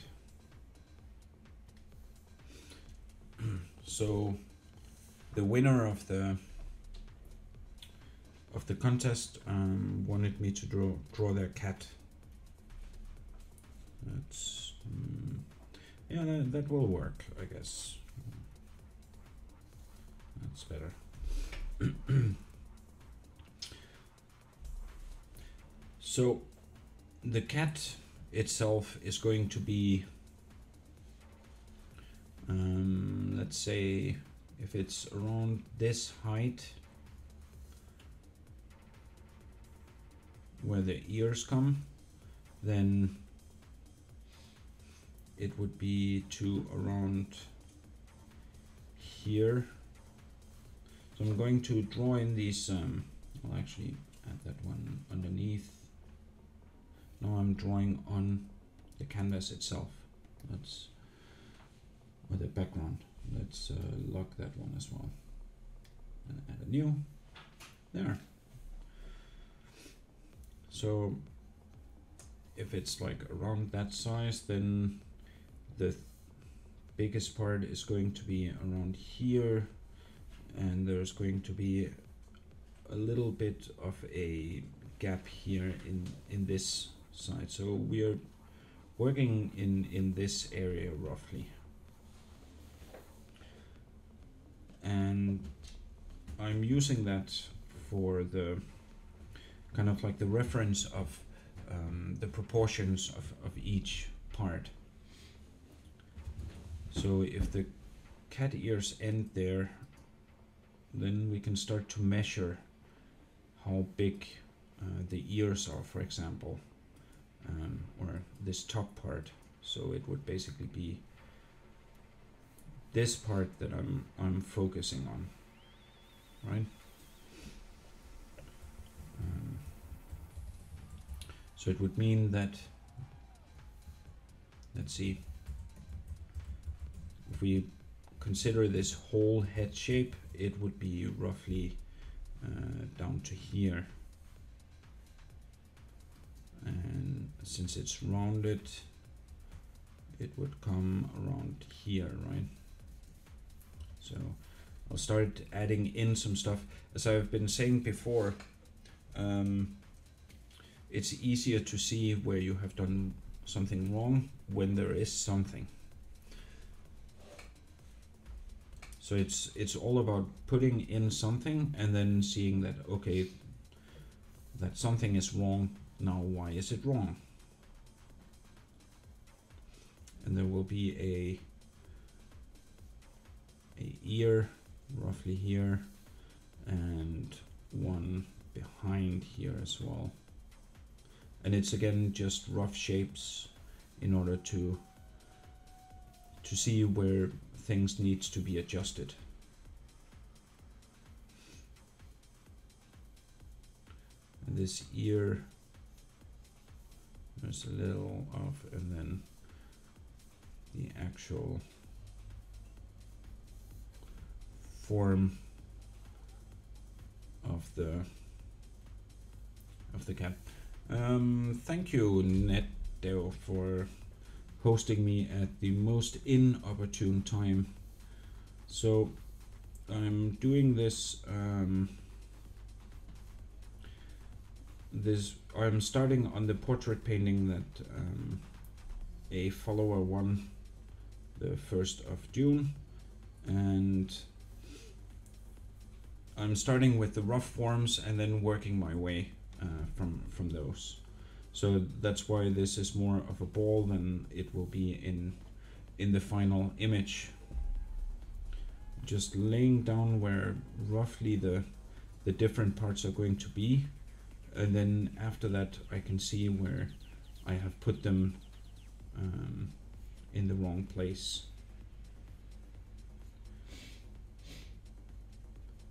So the winner of the contest wanted me to draw their cat. That's yeah, that will work, I guess. That's better. So the cat itself is going to be, let's say, if it's around this height where the ears come, then it would be to around here. So I'm going to draw in these, I'll actually add that one underneath. Now I'm drawing on the canvas itself. Let's, or the background. Let's lock that one as well. And add a new. There. So if it's like around that size, then the biggest part is going to be around here, and there's going to be a little bit of a gap here in this side. So we are working in this area roughly. And I'm using that for the kind of like the reference of the proportions of each part. So if the cat ears end there, then we can start to measure how big the ears are, for example, or this top part. So it would basically be this part that I'm focusing on, right? So it would mean that, let's see, if we consider this whole head shape, it would be roughly down to here. And since it's rounded, it would come around here, right? So I'll start adding in some stuff. As I've been saying before, it's easier to see where you have done something wrong when there is something. So it's all about putting in something and then seeing that, okay, that something is wrong. Now why is it wrong? And there will be a ear roughly here and one behind here as well. And it's again just rough shapes in order to see where things needs to be adjusted. And this ear, there's a little off, and then the actual form of the cat. Thank you, Netdeo, for hosting me at the most inopportune time. So I'm doing this. I'm starting on the portrait painting that a follower won the 1st of June, and I'm starting with the rough forms and then working my way from those. So that's why this is more of a ball than it will be in the final image. Just laying down where roughly the different parts are going to be, and then after that I can see where I have put them in the wrong place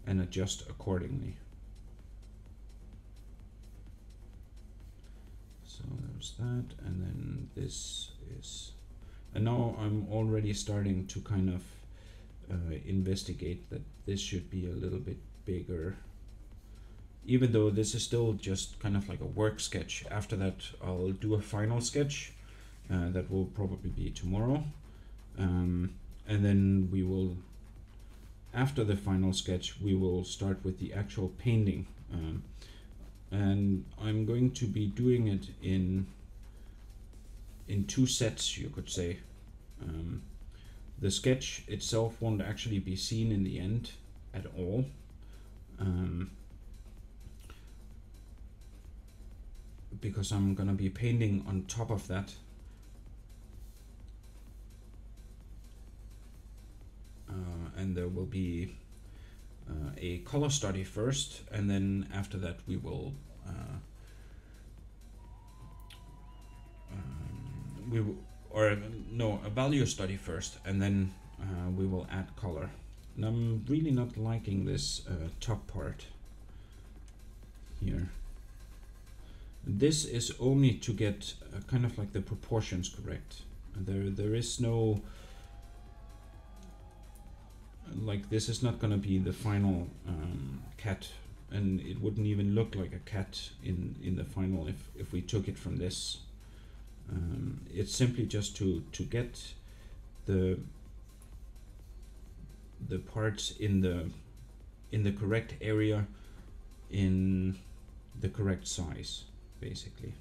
and adjust accordingly. So there's that, and then this is, and now I'm already starting to kind of investigate that this should be a little bit bigger, even though this is still just kind of like a work sketch. After that I'll do a final sketch that will probably be tomorrow, and then we will, after the final sketch, we will start with the actual painting. And I'm going to be doing it in 2 sets, you could say. The sketch itself won't actually be seen in the end at all. Because I'm gonna be painting on top of that. And there will be a color study first, and then after that we will a value study first, and then we will add color. And I'm really not liking this top part here. This is only to get kind of like the proportions correct. There is no, like, this is not gonna be the final cat, and it wouldn't even look like a cat in the final if we took it from this. It's simply just to get the parts in the correct area in the correct size, basically.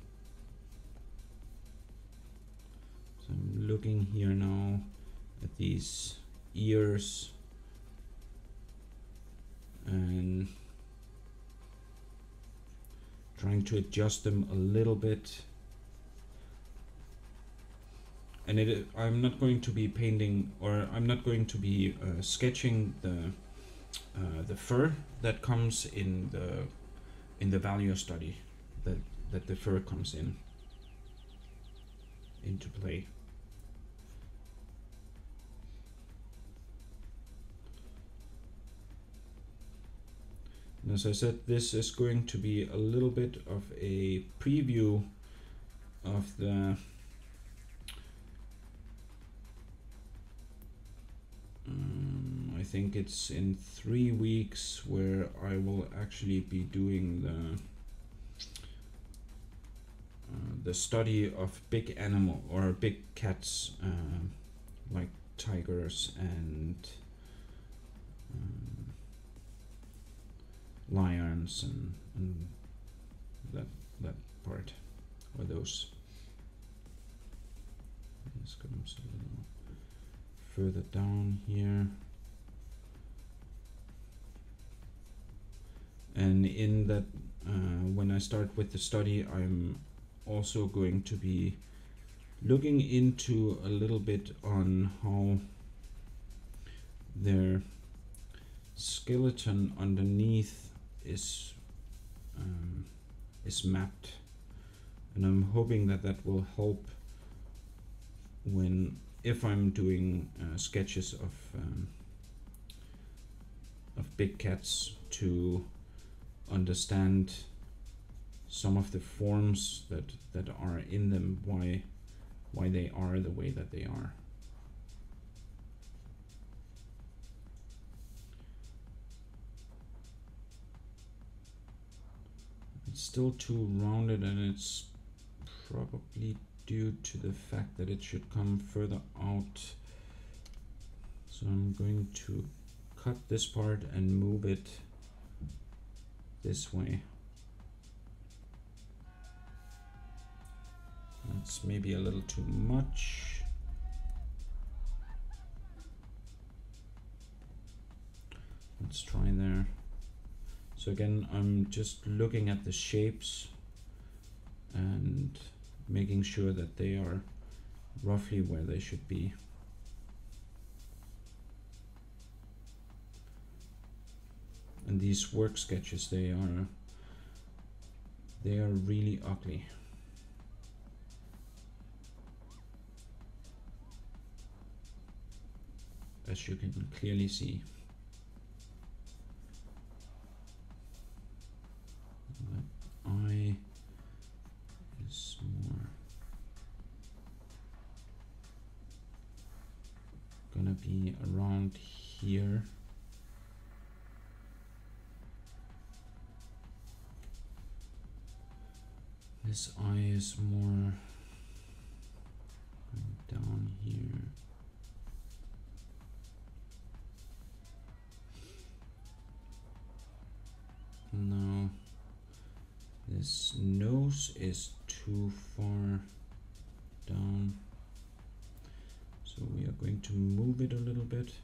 So I'm looking here now at these ears and trying to adjust them a little bit. And I'm not going to be painting, or I'm not going to be sketching the fur that comes in the value study, that the fur comes into play. And as I said, this is going to be a little bit of a preview of the I think it's in 3 weeks where I will actually be doing the study of big animal or big cats, like tigers and lions and that part, or those. This comes a little further down here. And in that, when I start with the study, I'm also going to be looking into a little bit on how their skeleton underneath is mapped, and I'm hoping that that will help if I'm doing sketches of big cats, to understand some of the forms that are in them, why they are the way that they are. It's still too rounded, and it's probably due to the fact that it should come further out. So I'm going to cut this part and move it this way. That's maybe a little too much. Let's try there. So again, I'm just looking at the shapes and making sure that they are roughly where they should be. And these work sketches, they are really ugly. As you can clearly see. That eye is more gonna be around here. This eye is more going down here. No, this nose is too far down, so we are going to move it a little bit.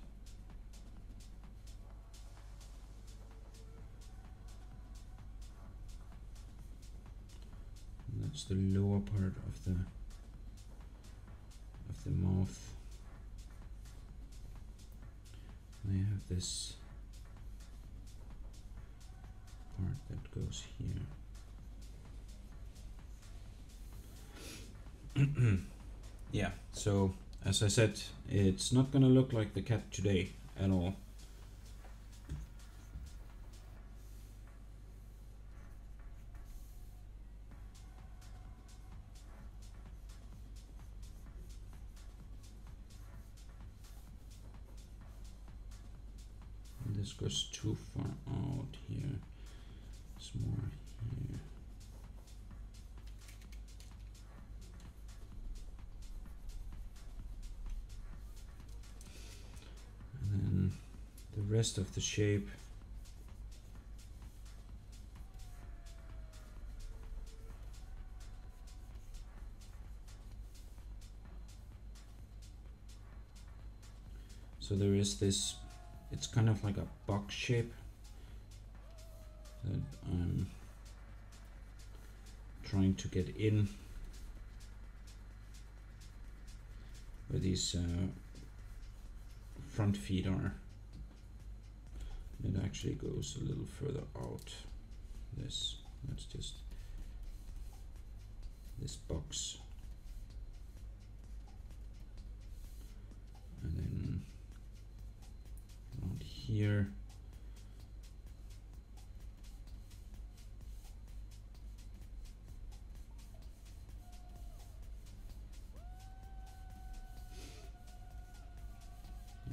And that's the lower part of the mouth. I have this part that goes here. Yeah, so as I said, it's not gonna look like the cat today at all. This goes too far out here. It's more here. rest of the shape. So there is this, it's kind of like a box shape that I'm trying to get in, where these front feet are. It actually goes a little further out. That's just this box. And then around here.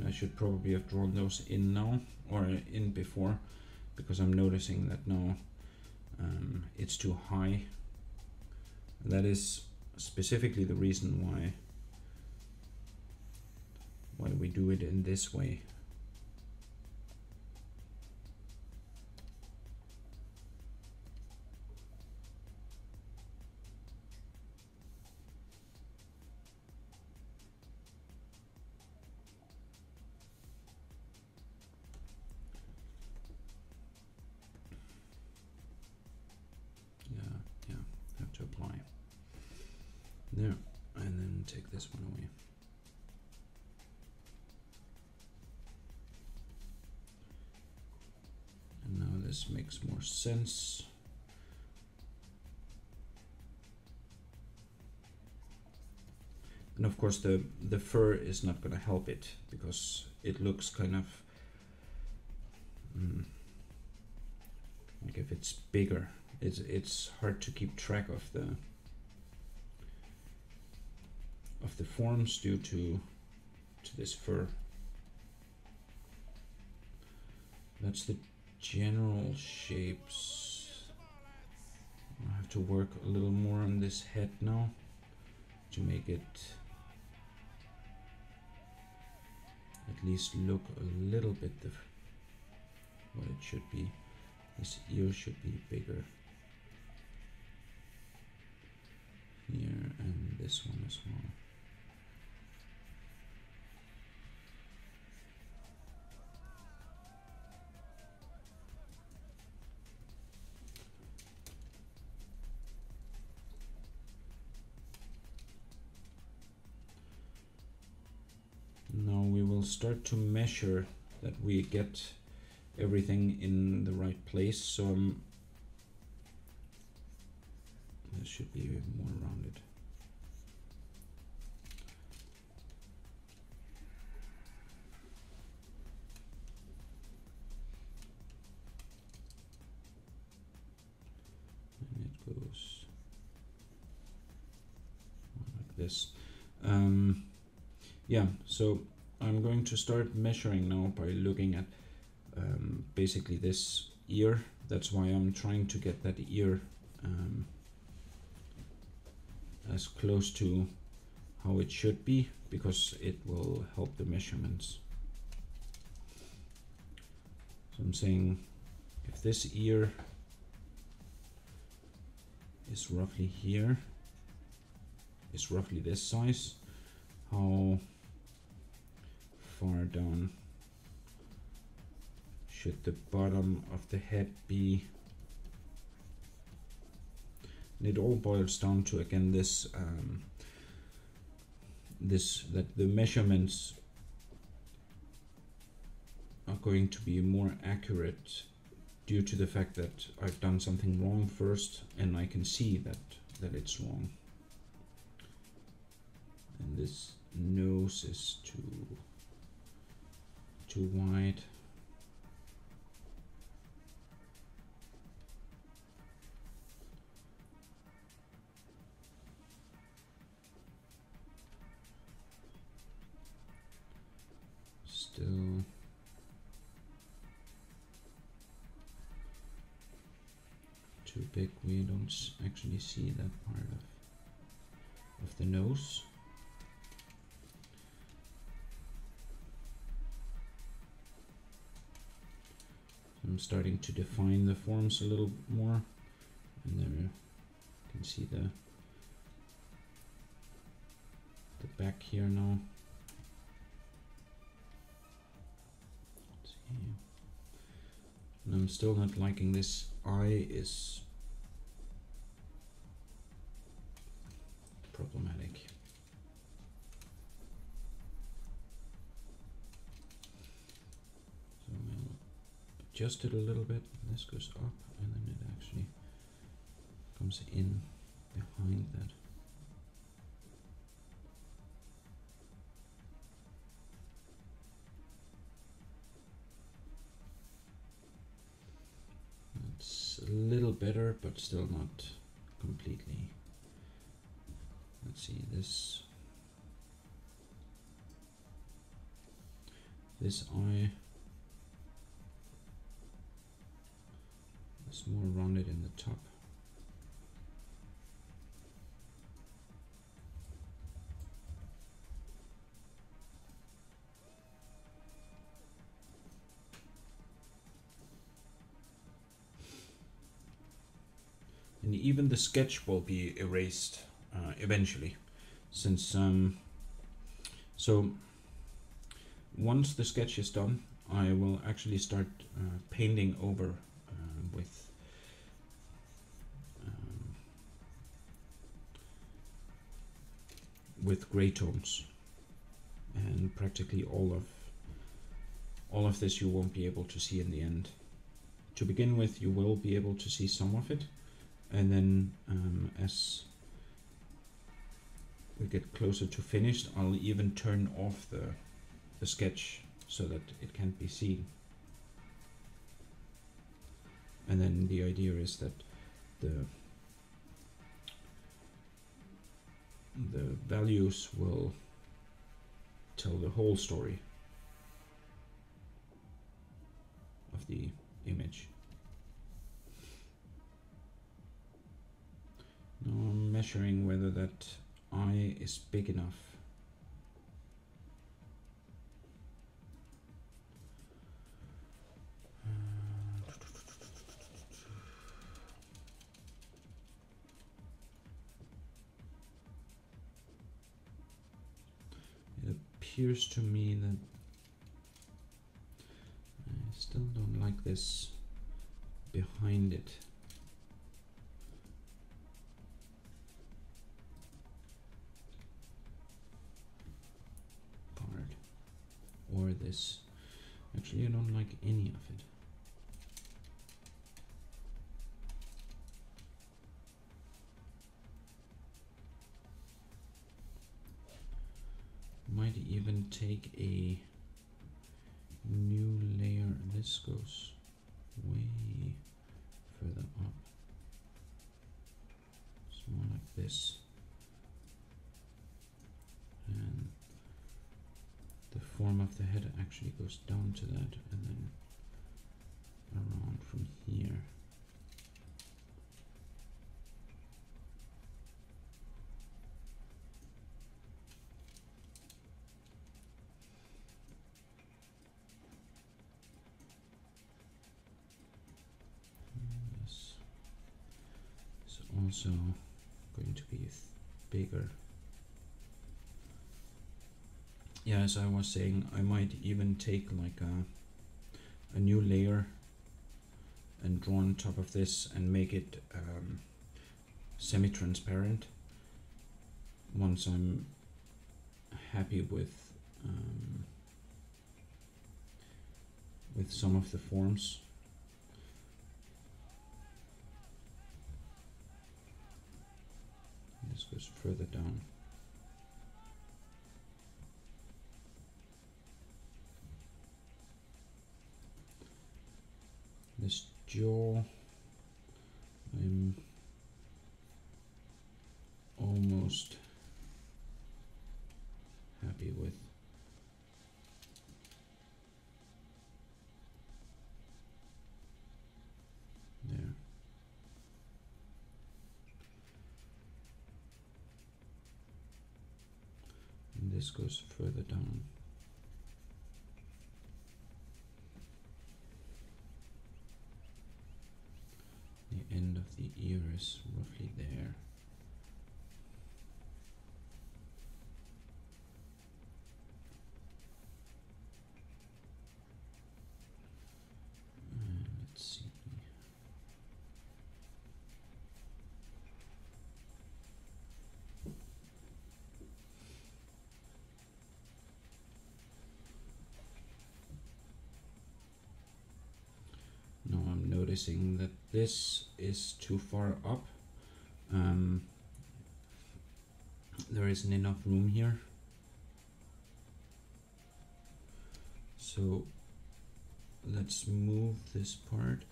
I should probably have drawn those in now, or in before, because I'm noticing that now it's too high. That is specifically the reason why we do it in this way. Yeah, have to apply. There, and then take this one away. And now this makes more sense. And of course the fur is not going to help it, because it looks kind of like if it's bigger, it's hard to keep track of the forms due to this fur. That's the general shapes. I have to work a little more on this head now to make it at least look a little bit what it should be. This ear should be bigger here, and this one as well. Now we will start to measure that we get everything in the right place. So this should be more rounded. And it goes like this. Yeah, so I'm going to start measuring now by looking at basically this ear. That's why I'm trying to get that ear as close to how it should be, because it will help the measurements. So I'm saying if this ear is roughly here, is roughly this size, how far down should the bottom of the head be? And it all boils down to, again, this that the measurements are going to be more accurate due to the fact that I've done something wrong first, and I can see that it's wrong. And this nose is too wide. Still too big. We don't actually see that part of the nose. I'm starting to define the forms a little more, and there you can see the back here now. Let's see. And I'm still not liking this eye is problematic. So I'll adjust it a little bit. This goes up and then it actually comes in behind that. It's a little better, but still not completely. Let's see, this eye is more rounded in the top. And even the sketch will be erased eventually, since so once the sketch is done, I will actually start painting over with gray tones, and practically all of this you won't be able to see in the end. To begin with, you will be able to see some of it, and then as we get closer to finished, I'll even turn off the sketch so that it can't be seen. And then the idea is that the values will tell the whole story of the image. Now I'm measuring whether that eye is big enough. It appears to me that I still don't like this behind it. Or this. Actually, I don't like any of it. Might even take a new layer. This goes way further up. It's more like this. And the form of the head actually goes down to that and then around from here. This is also going to be bigger. Yeah, as I was saying, I might even take like a new layer and draw on top of this and make it semi-transparent once I'm happy with some of the forms. This goes further down. This jaw, I'm almost happy with. There. And this goes further down. of the ear is roughly there. Let's see. Now I'm noticing that this is too far up. There isn't enough room here. So let's move this part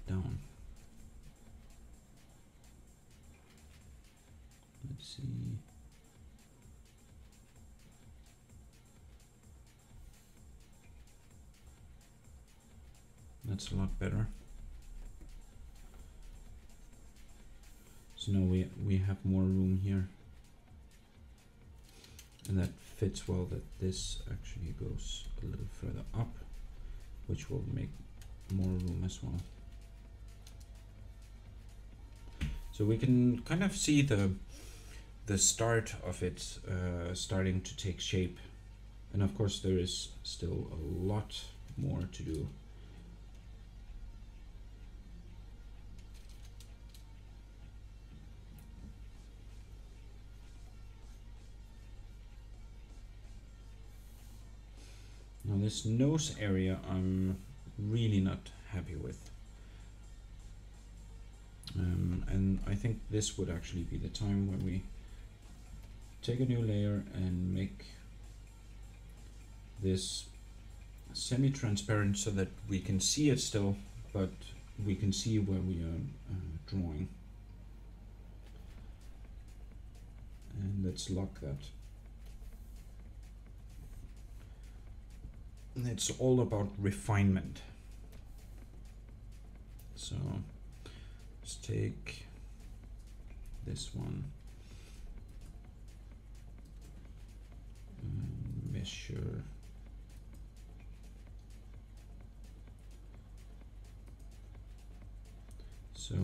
down. Let's see. That's a lot better. So now we have more room here. And that fits well that this actually goes a little further up, which will make more room as well. So we can kind of see the start of it starting to take shape. And of course there is still a lot more to do. Now this nose area I'm really not happy with. And I think this would actually be the time when we take a new layer and make this semi-transparent so that we can see it still, but we can see where we are drawing. And let's lock that. And it's all about refinement. So let's take this one and measure. So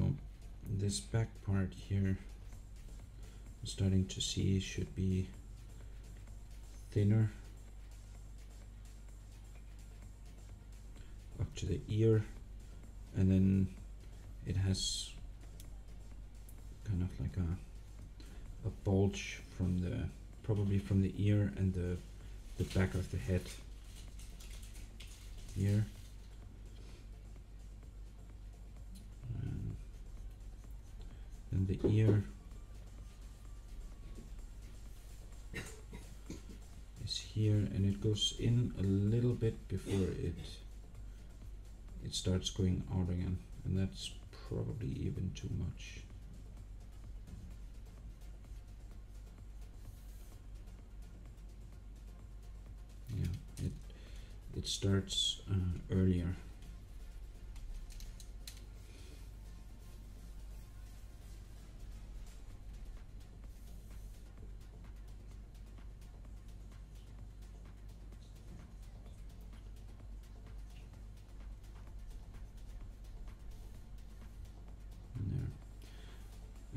this back part here, I'm starting to see should be thinner up to the ear, and then it has kind of like a bulge from the, probably from the ear and the back of the head here. And the ear is here, and it goes in a little bit before it starts going out again, and that's probably even too much. Yeah, it starts earlier.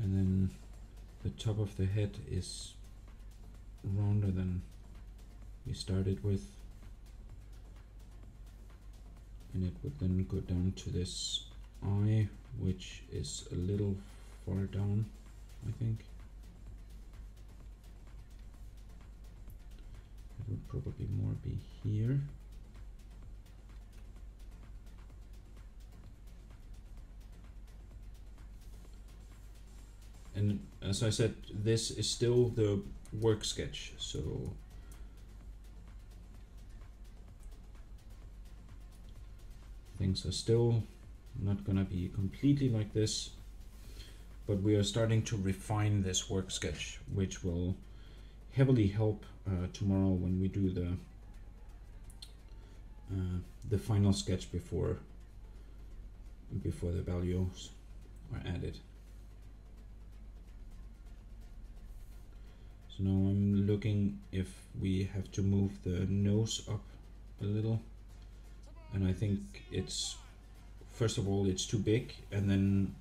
And then the top of the head is rounder than we started with, and it would then go down to this eye, which is a little far down, I think. It would probably more be here. And as I said, this is still the work sketch, so things are still not gonna be completely like this, but we are starting to refine this work sketch, which will heavily help tomorrow when we do the final sketch before the values are added. So now I'm looking if we have to move the nose up a little, and I think it's, first of all, it's too big, and then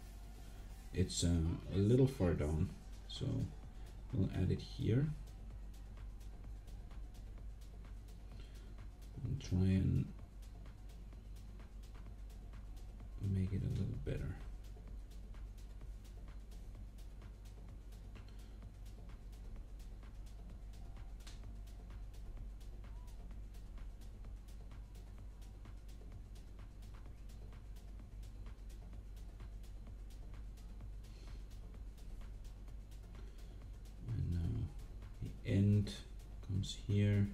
it's a little far down, so we'll add it here and try and make it a little better. And now the end comes here,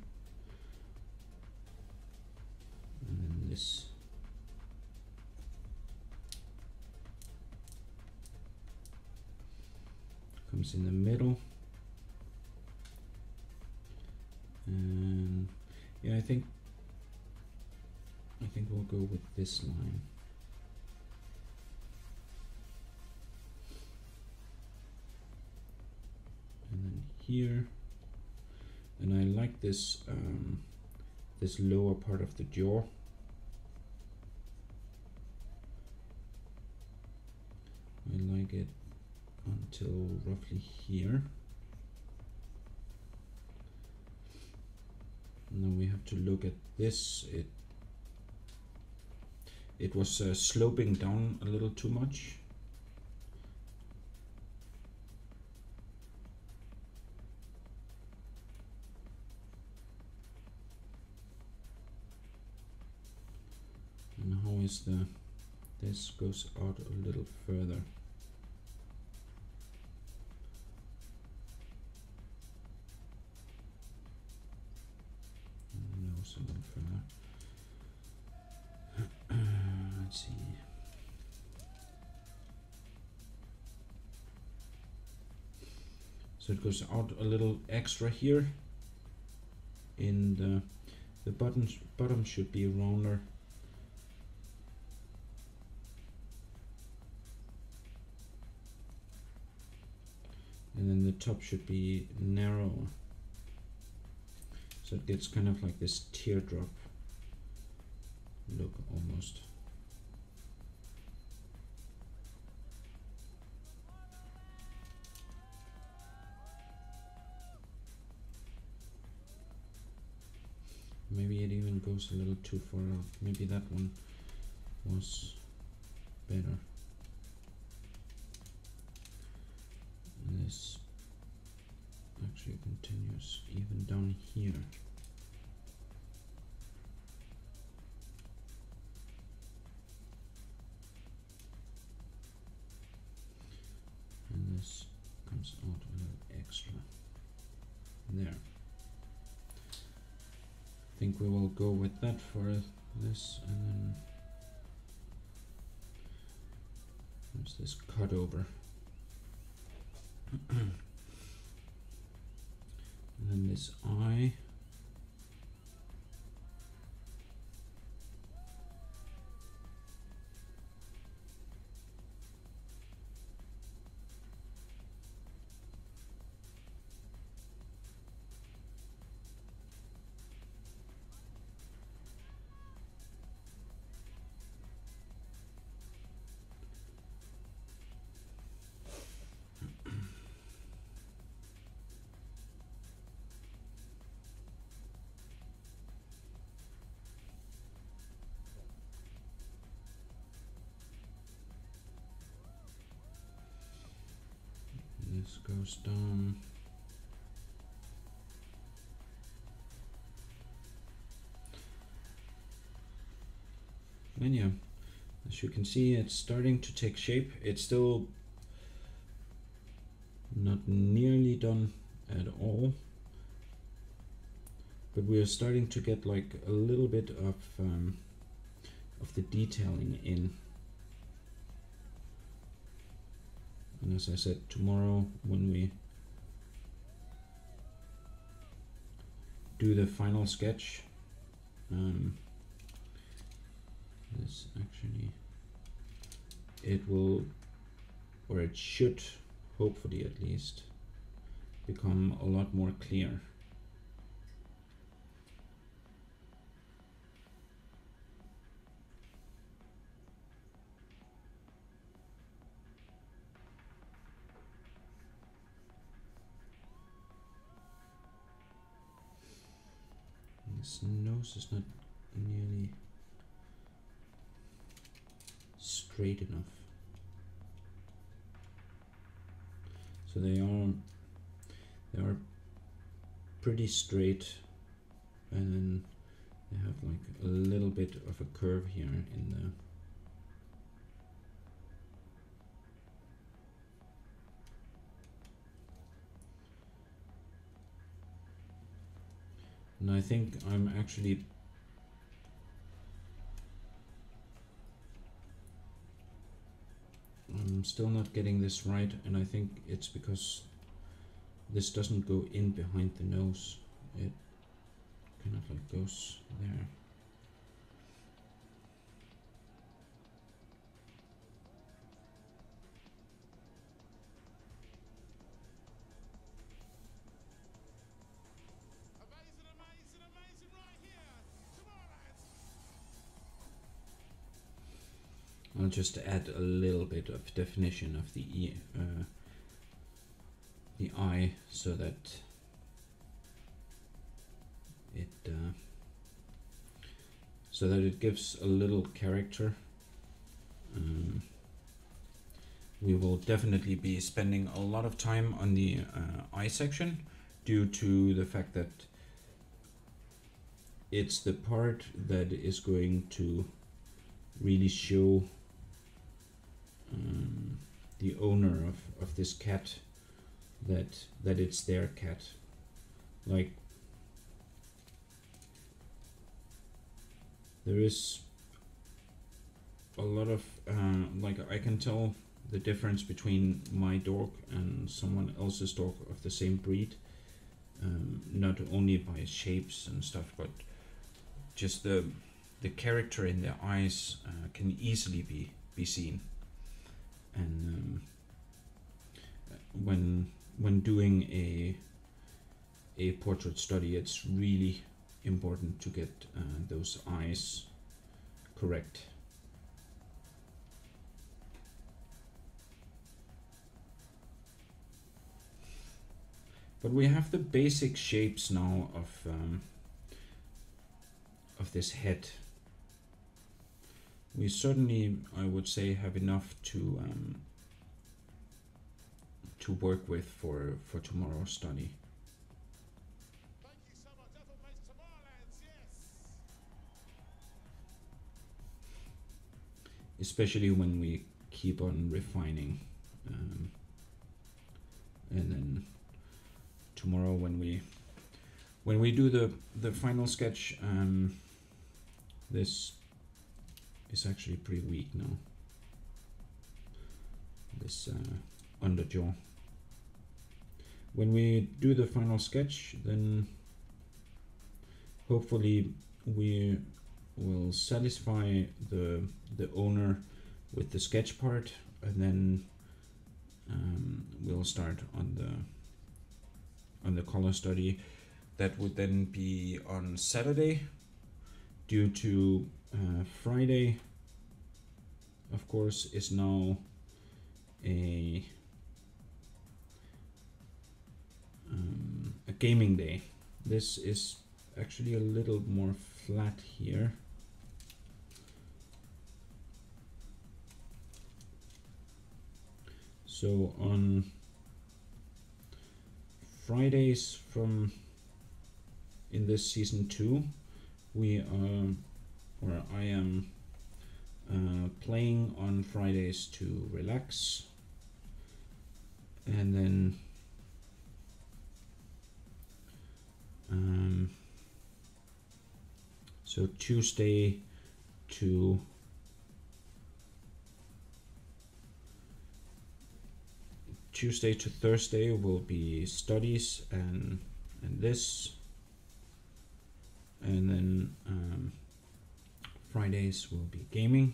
and then this comes in the middle. And yeah, I think we'll go with this line. And then here, and I like this this lower part of the jaw. I like it until roughly here. Now we have to look at this. It was sloping down a little too much. And how is this goes out a little further. A little further. Let's see. So it goes out a little extra here. In the bottom should be rounder. And then the top should be narrower. So it gets kind of like this teardrop look almost. Maybe it even goes a little too far out. Maybe that one was better. And this actually continues even down here. And this comes out a little extra. There. I think we will go with that for this, and then there's this cut over. And then this eye. This goes down. And yeah, as you can see, it's starting to take shape. It's still not nearly done at all, but we are starting to get like a little bit of the detailing in. And as I said, tomorrow when we do the final sketch, this actually, it will, or it should, hopefully at least, become a lot more clear. His nose is not nearly straight enough. So they are pretty straight, and then they have like a little bit of a curve here in the and I think I'm still not getting this right, and I think it's because this doesn't go in behind the nose. It kind of like goes there. I'll just add a little bit of definition of the eye, so that it gives a little character. We will definitely be spending a lot of time on the eye section, due to the fact that it's the part that is going to really show the owner of this cat that it's their cat. Like, there is a lot of like, I can tell the difference between my dog and someone else's dog of the same breed, not only by shapes and stuff, but just the character in their eyes can easily be seen. And when doing a portrait study, it's really important to get those eyes correct. But we have the basic shapes now of this head. We certainly, I would say, have enough to work with for tomorrow's study. Thank you so much. That all makes Tomorrowlands, yes. Especially when we keep on refining, and then tomorrow when we do the final sketch, this is actually pretty weak now, this under jaw. When we do the final sketch, then hopefully we will satisfy the owner with the sketch part, and then we'll start on the color study. That would then be on Saturday, due to Friday, of course, is now a gaming day. This is actually a little more flat here. So on Fridays in this season 2, we I am playing on Fridays to relax, and then so Tuesday to Thursday will be studies and this, and then Fridays will be gaming,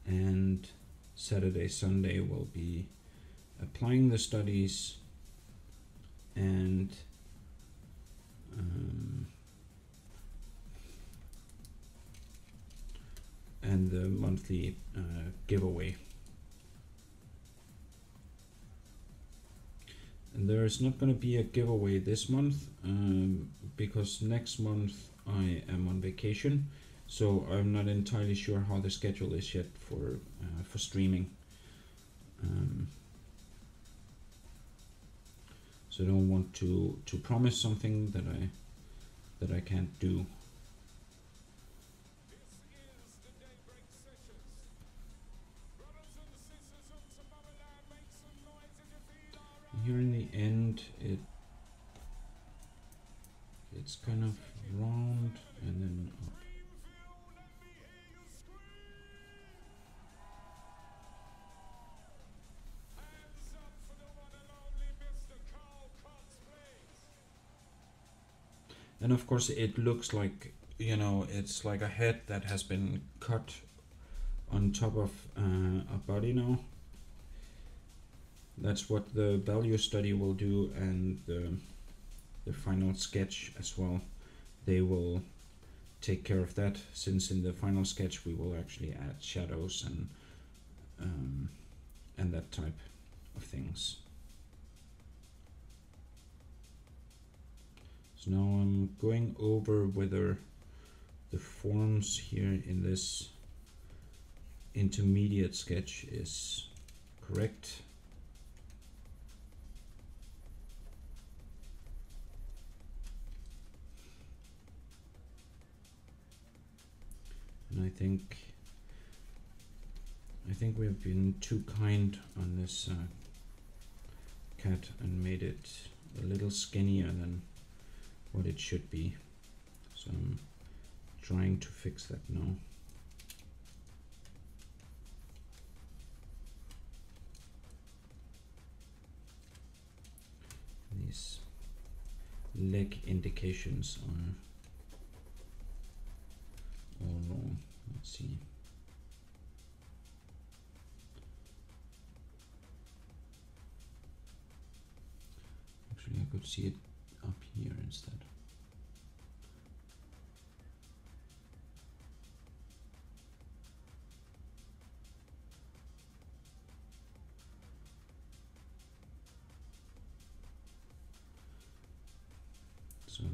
and Saturday, Sunday will be applying the studies and the monthly giveaway. And there is not going to be a giveaway this month, because next month I am on vacation, so I'm not entirely sure how the schedule is yet for streaming. So I don't want to promise something that I can't do. This is the Daybreak Sessions. Brothers and sisters from Tomorrowland, make some noise if you feel alright. Here in the end, it's kind of round and then up. Greenfield, let me hear you scream. Hands up for the one and only Mr. Carl Cox, please. And of course, it looks like, it's like a head that has been cut on top of a body now. That's what the value study will do, and the final sketch as well. They will take care of that, since in the final sketch we will actually add shadows and that type of things. So now I'm going over whether the forms here in this intermediate sketch is correct. And I think we have been too kind on this cat and made it a little skinnier than what it should be. So I'm trying to fix that now. These leg indications are all wrong. Let's see. Actually, I could see it up here instead. So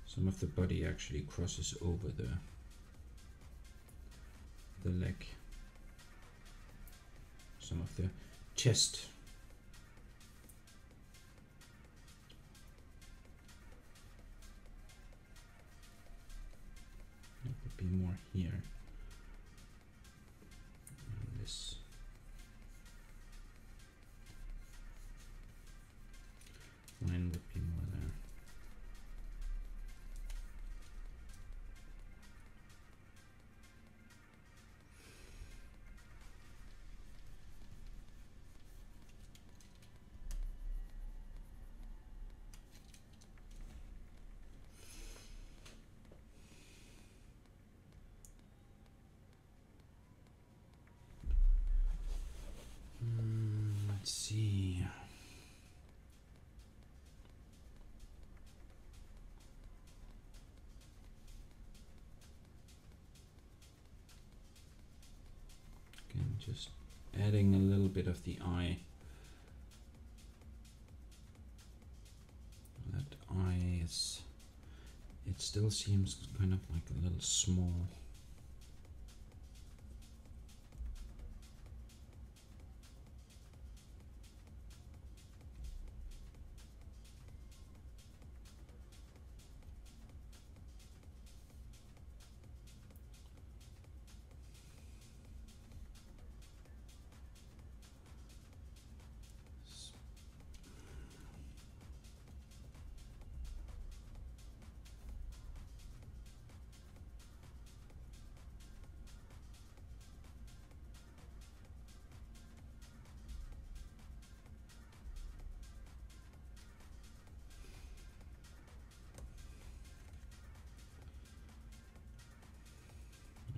some of the body actually crosses over the leg. Some of the chest. It would be more here. And this line would be more there. Let's see. Again, just adding a little bit of the eye. That eye is, it still seems kind of like a little small.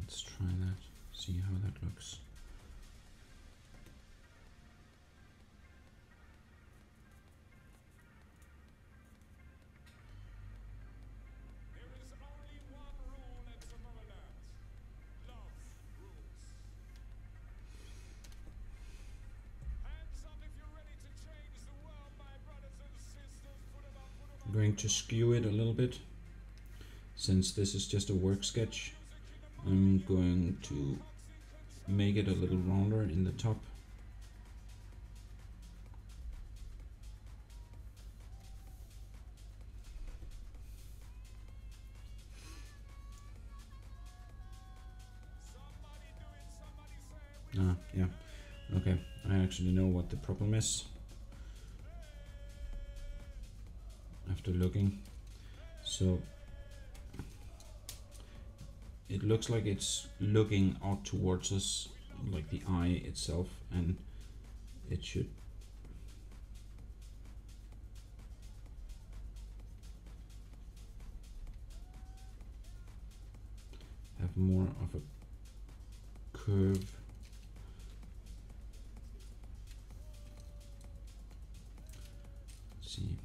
Let's try that, see how that looks. There is only one rule at Tomorrowland. Love rules. I'm going to skew it a little bit. Since this is just a work sketch, I'm going to make it a little rounder in the top. Yeah, okay, I actually know what the problem is after looking. So it looks like it's looking out towards us, like the eye itself, and it should have more of a curve. Let's see.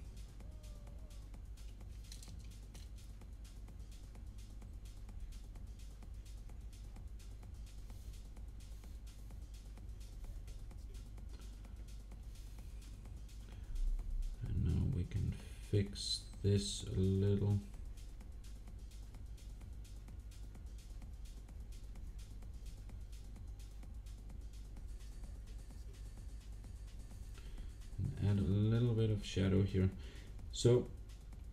And now we can fix this a little. Add a little bit of shadow here. So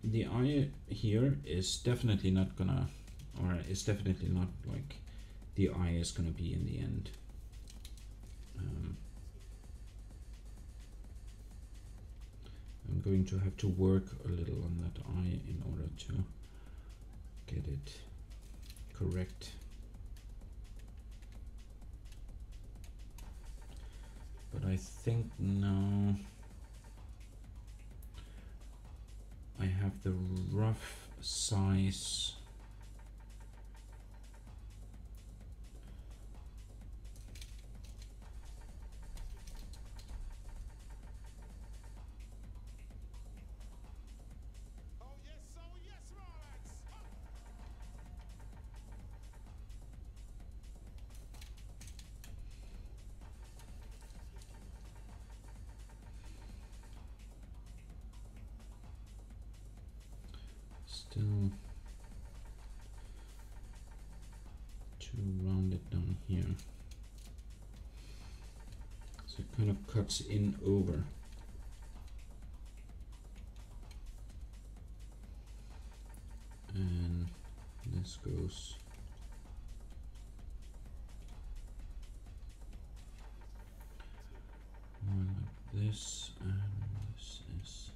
the eye here is definitely not gonna, or it's definitely not like the eye is gonna be in the end. I'm going to have to work a little on that eye in order to get it correct. But I think now I have the rough size. Still to round it down here. So it kind of cuts in over. And this goes more like this, and this is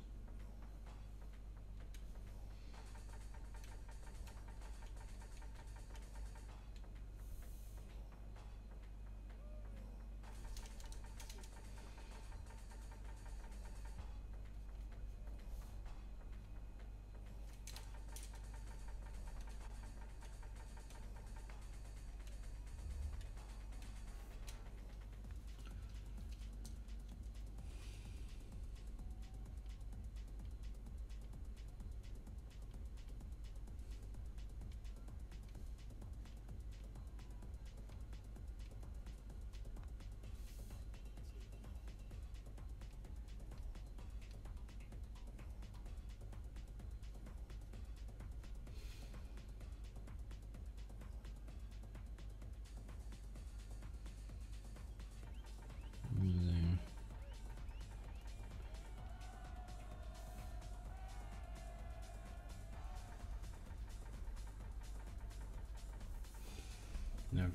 there. No.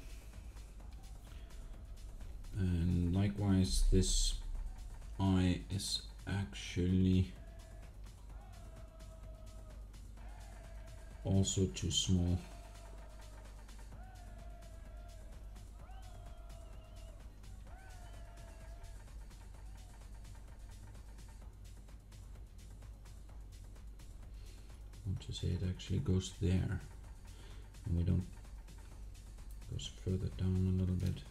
And likewise, this eye is actually also too small. I want to say it actually goes there, and we don't, goes further down a little bit.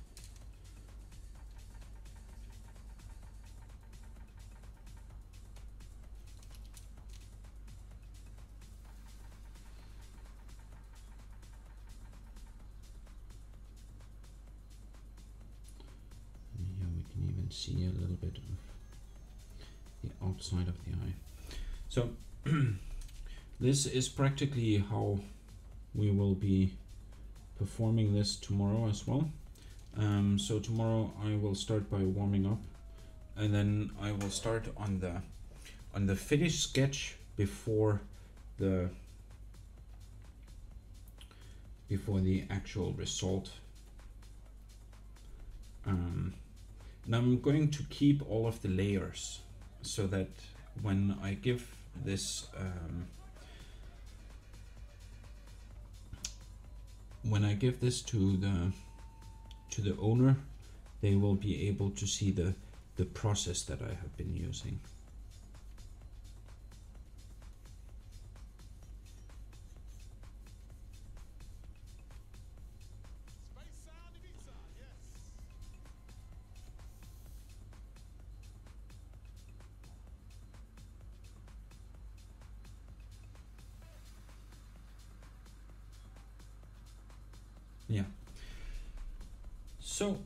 And here we can even see a little bit of the outside of the eye. So this is practically how we will be performing this tomorrow as well. So tomorrow I will start by warming up, and then I will start on the finished sketch before the actual result. And I'm going to keep all of the layers so that when I give this to the owner, they will be able to see the process that I have been using. Space sound Ibiza, yes. Yeah. So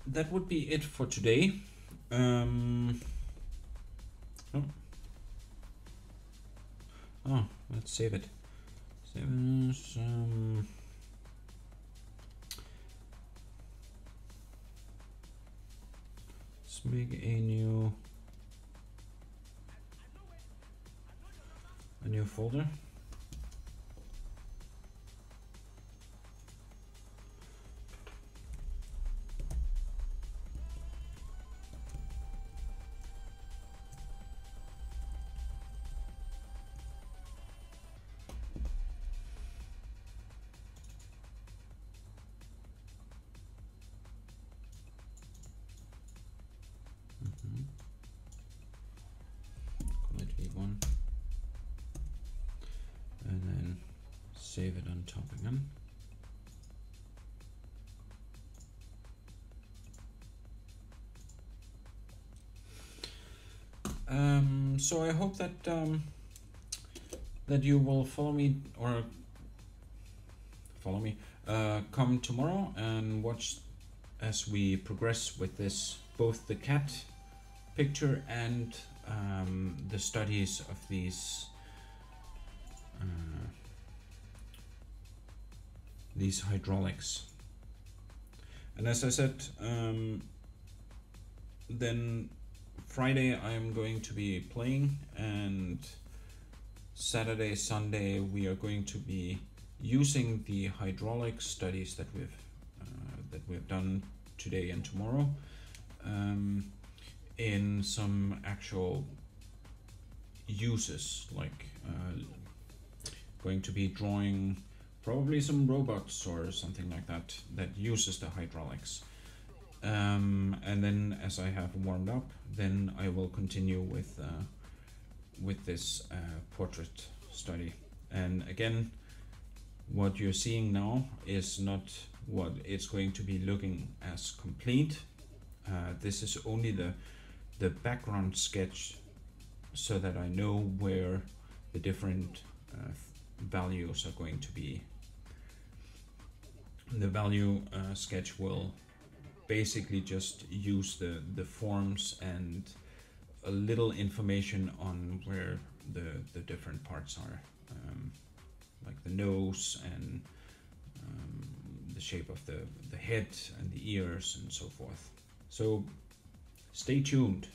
that would be it for today. Let's save it. Let's make a new folder. Call it V1, and then save it on top again. So I hope that that you will follow me, come tomorrow and watch as we progress with this, both the cat picture and the studies of these hydraulics. And as I said, then Friday I am going to be playing, and Saturday, Sunday we are going to be using the hydraulic studies that we've done today and tomorrow in some actual uses, like going to be drawing probably some robots or something like that uses the hydraulics. And then as I have warmed up, then I will continue with this portrait study. And again, what you're seeing now is not what it's going to be looking as complete. This is only the background sketch, so that I know where the different values are going to be. The value sketch will basically just use the forms and a little information on where the different parts are, like the nose and the shape of the head and the ears and so forth. So stay tuned,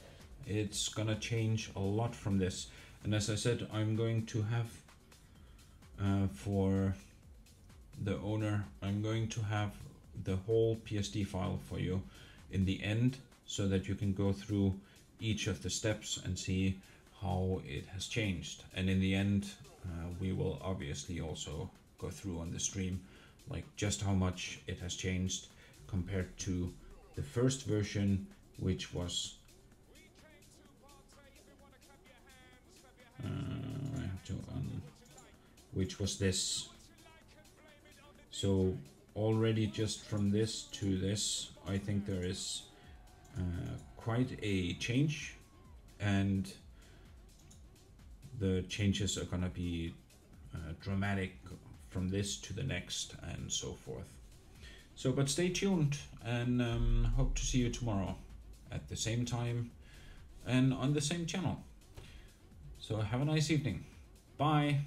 it's gonna change a lot from this. And as I said, I'm going to have for the owner, I'm going to have the whole PSD file for you in the end, so that you can go through each of the steps and see how it has changed. And in the end, we will obviously also go through on the stream, like just how much it has changed compared to the first version, which was I have to which was this. So already just from this to this, I think there is quite a change, and the changes are gonna be dramatic from this to the next and so forth. So but stay tuned, and hope to see you tomorrow at the same time and on the same channel. So have a nice evening. Bye.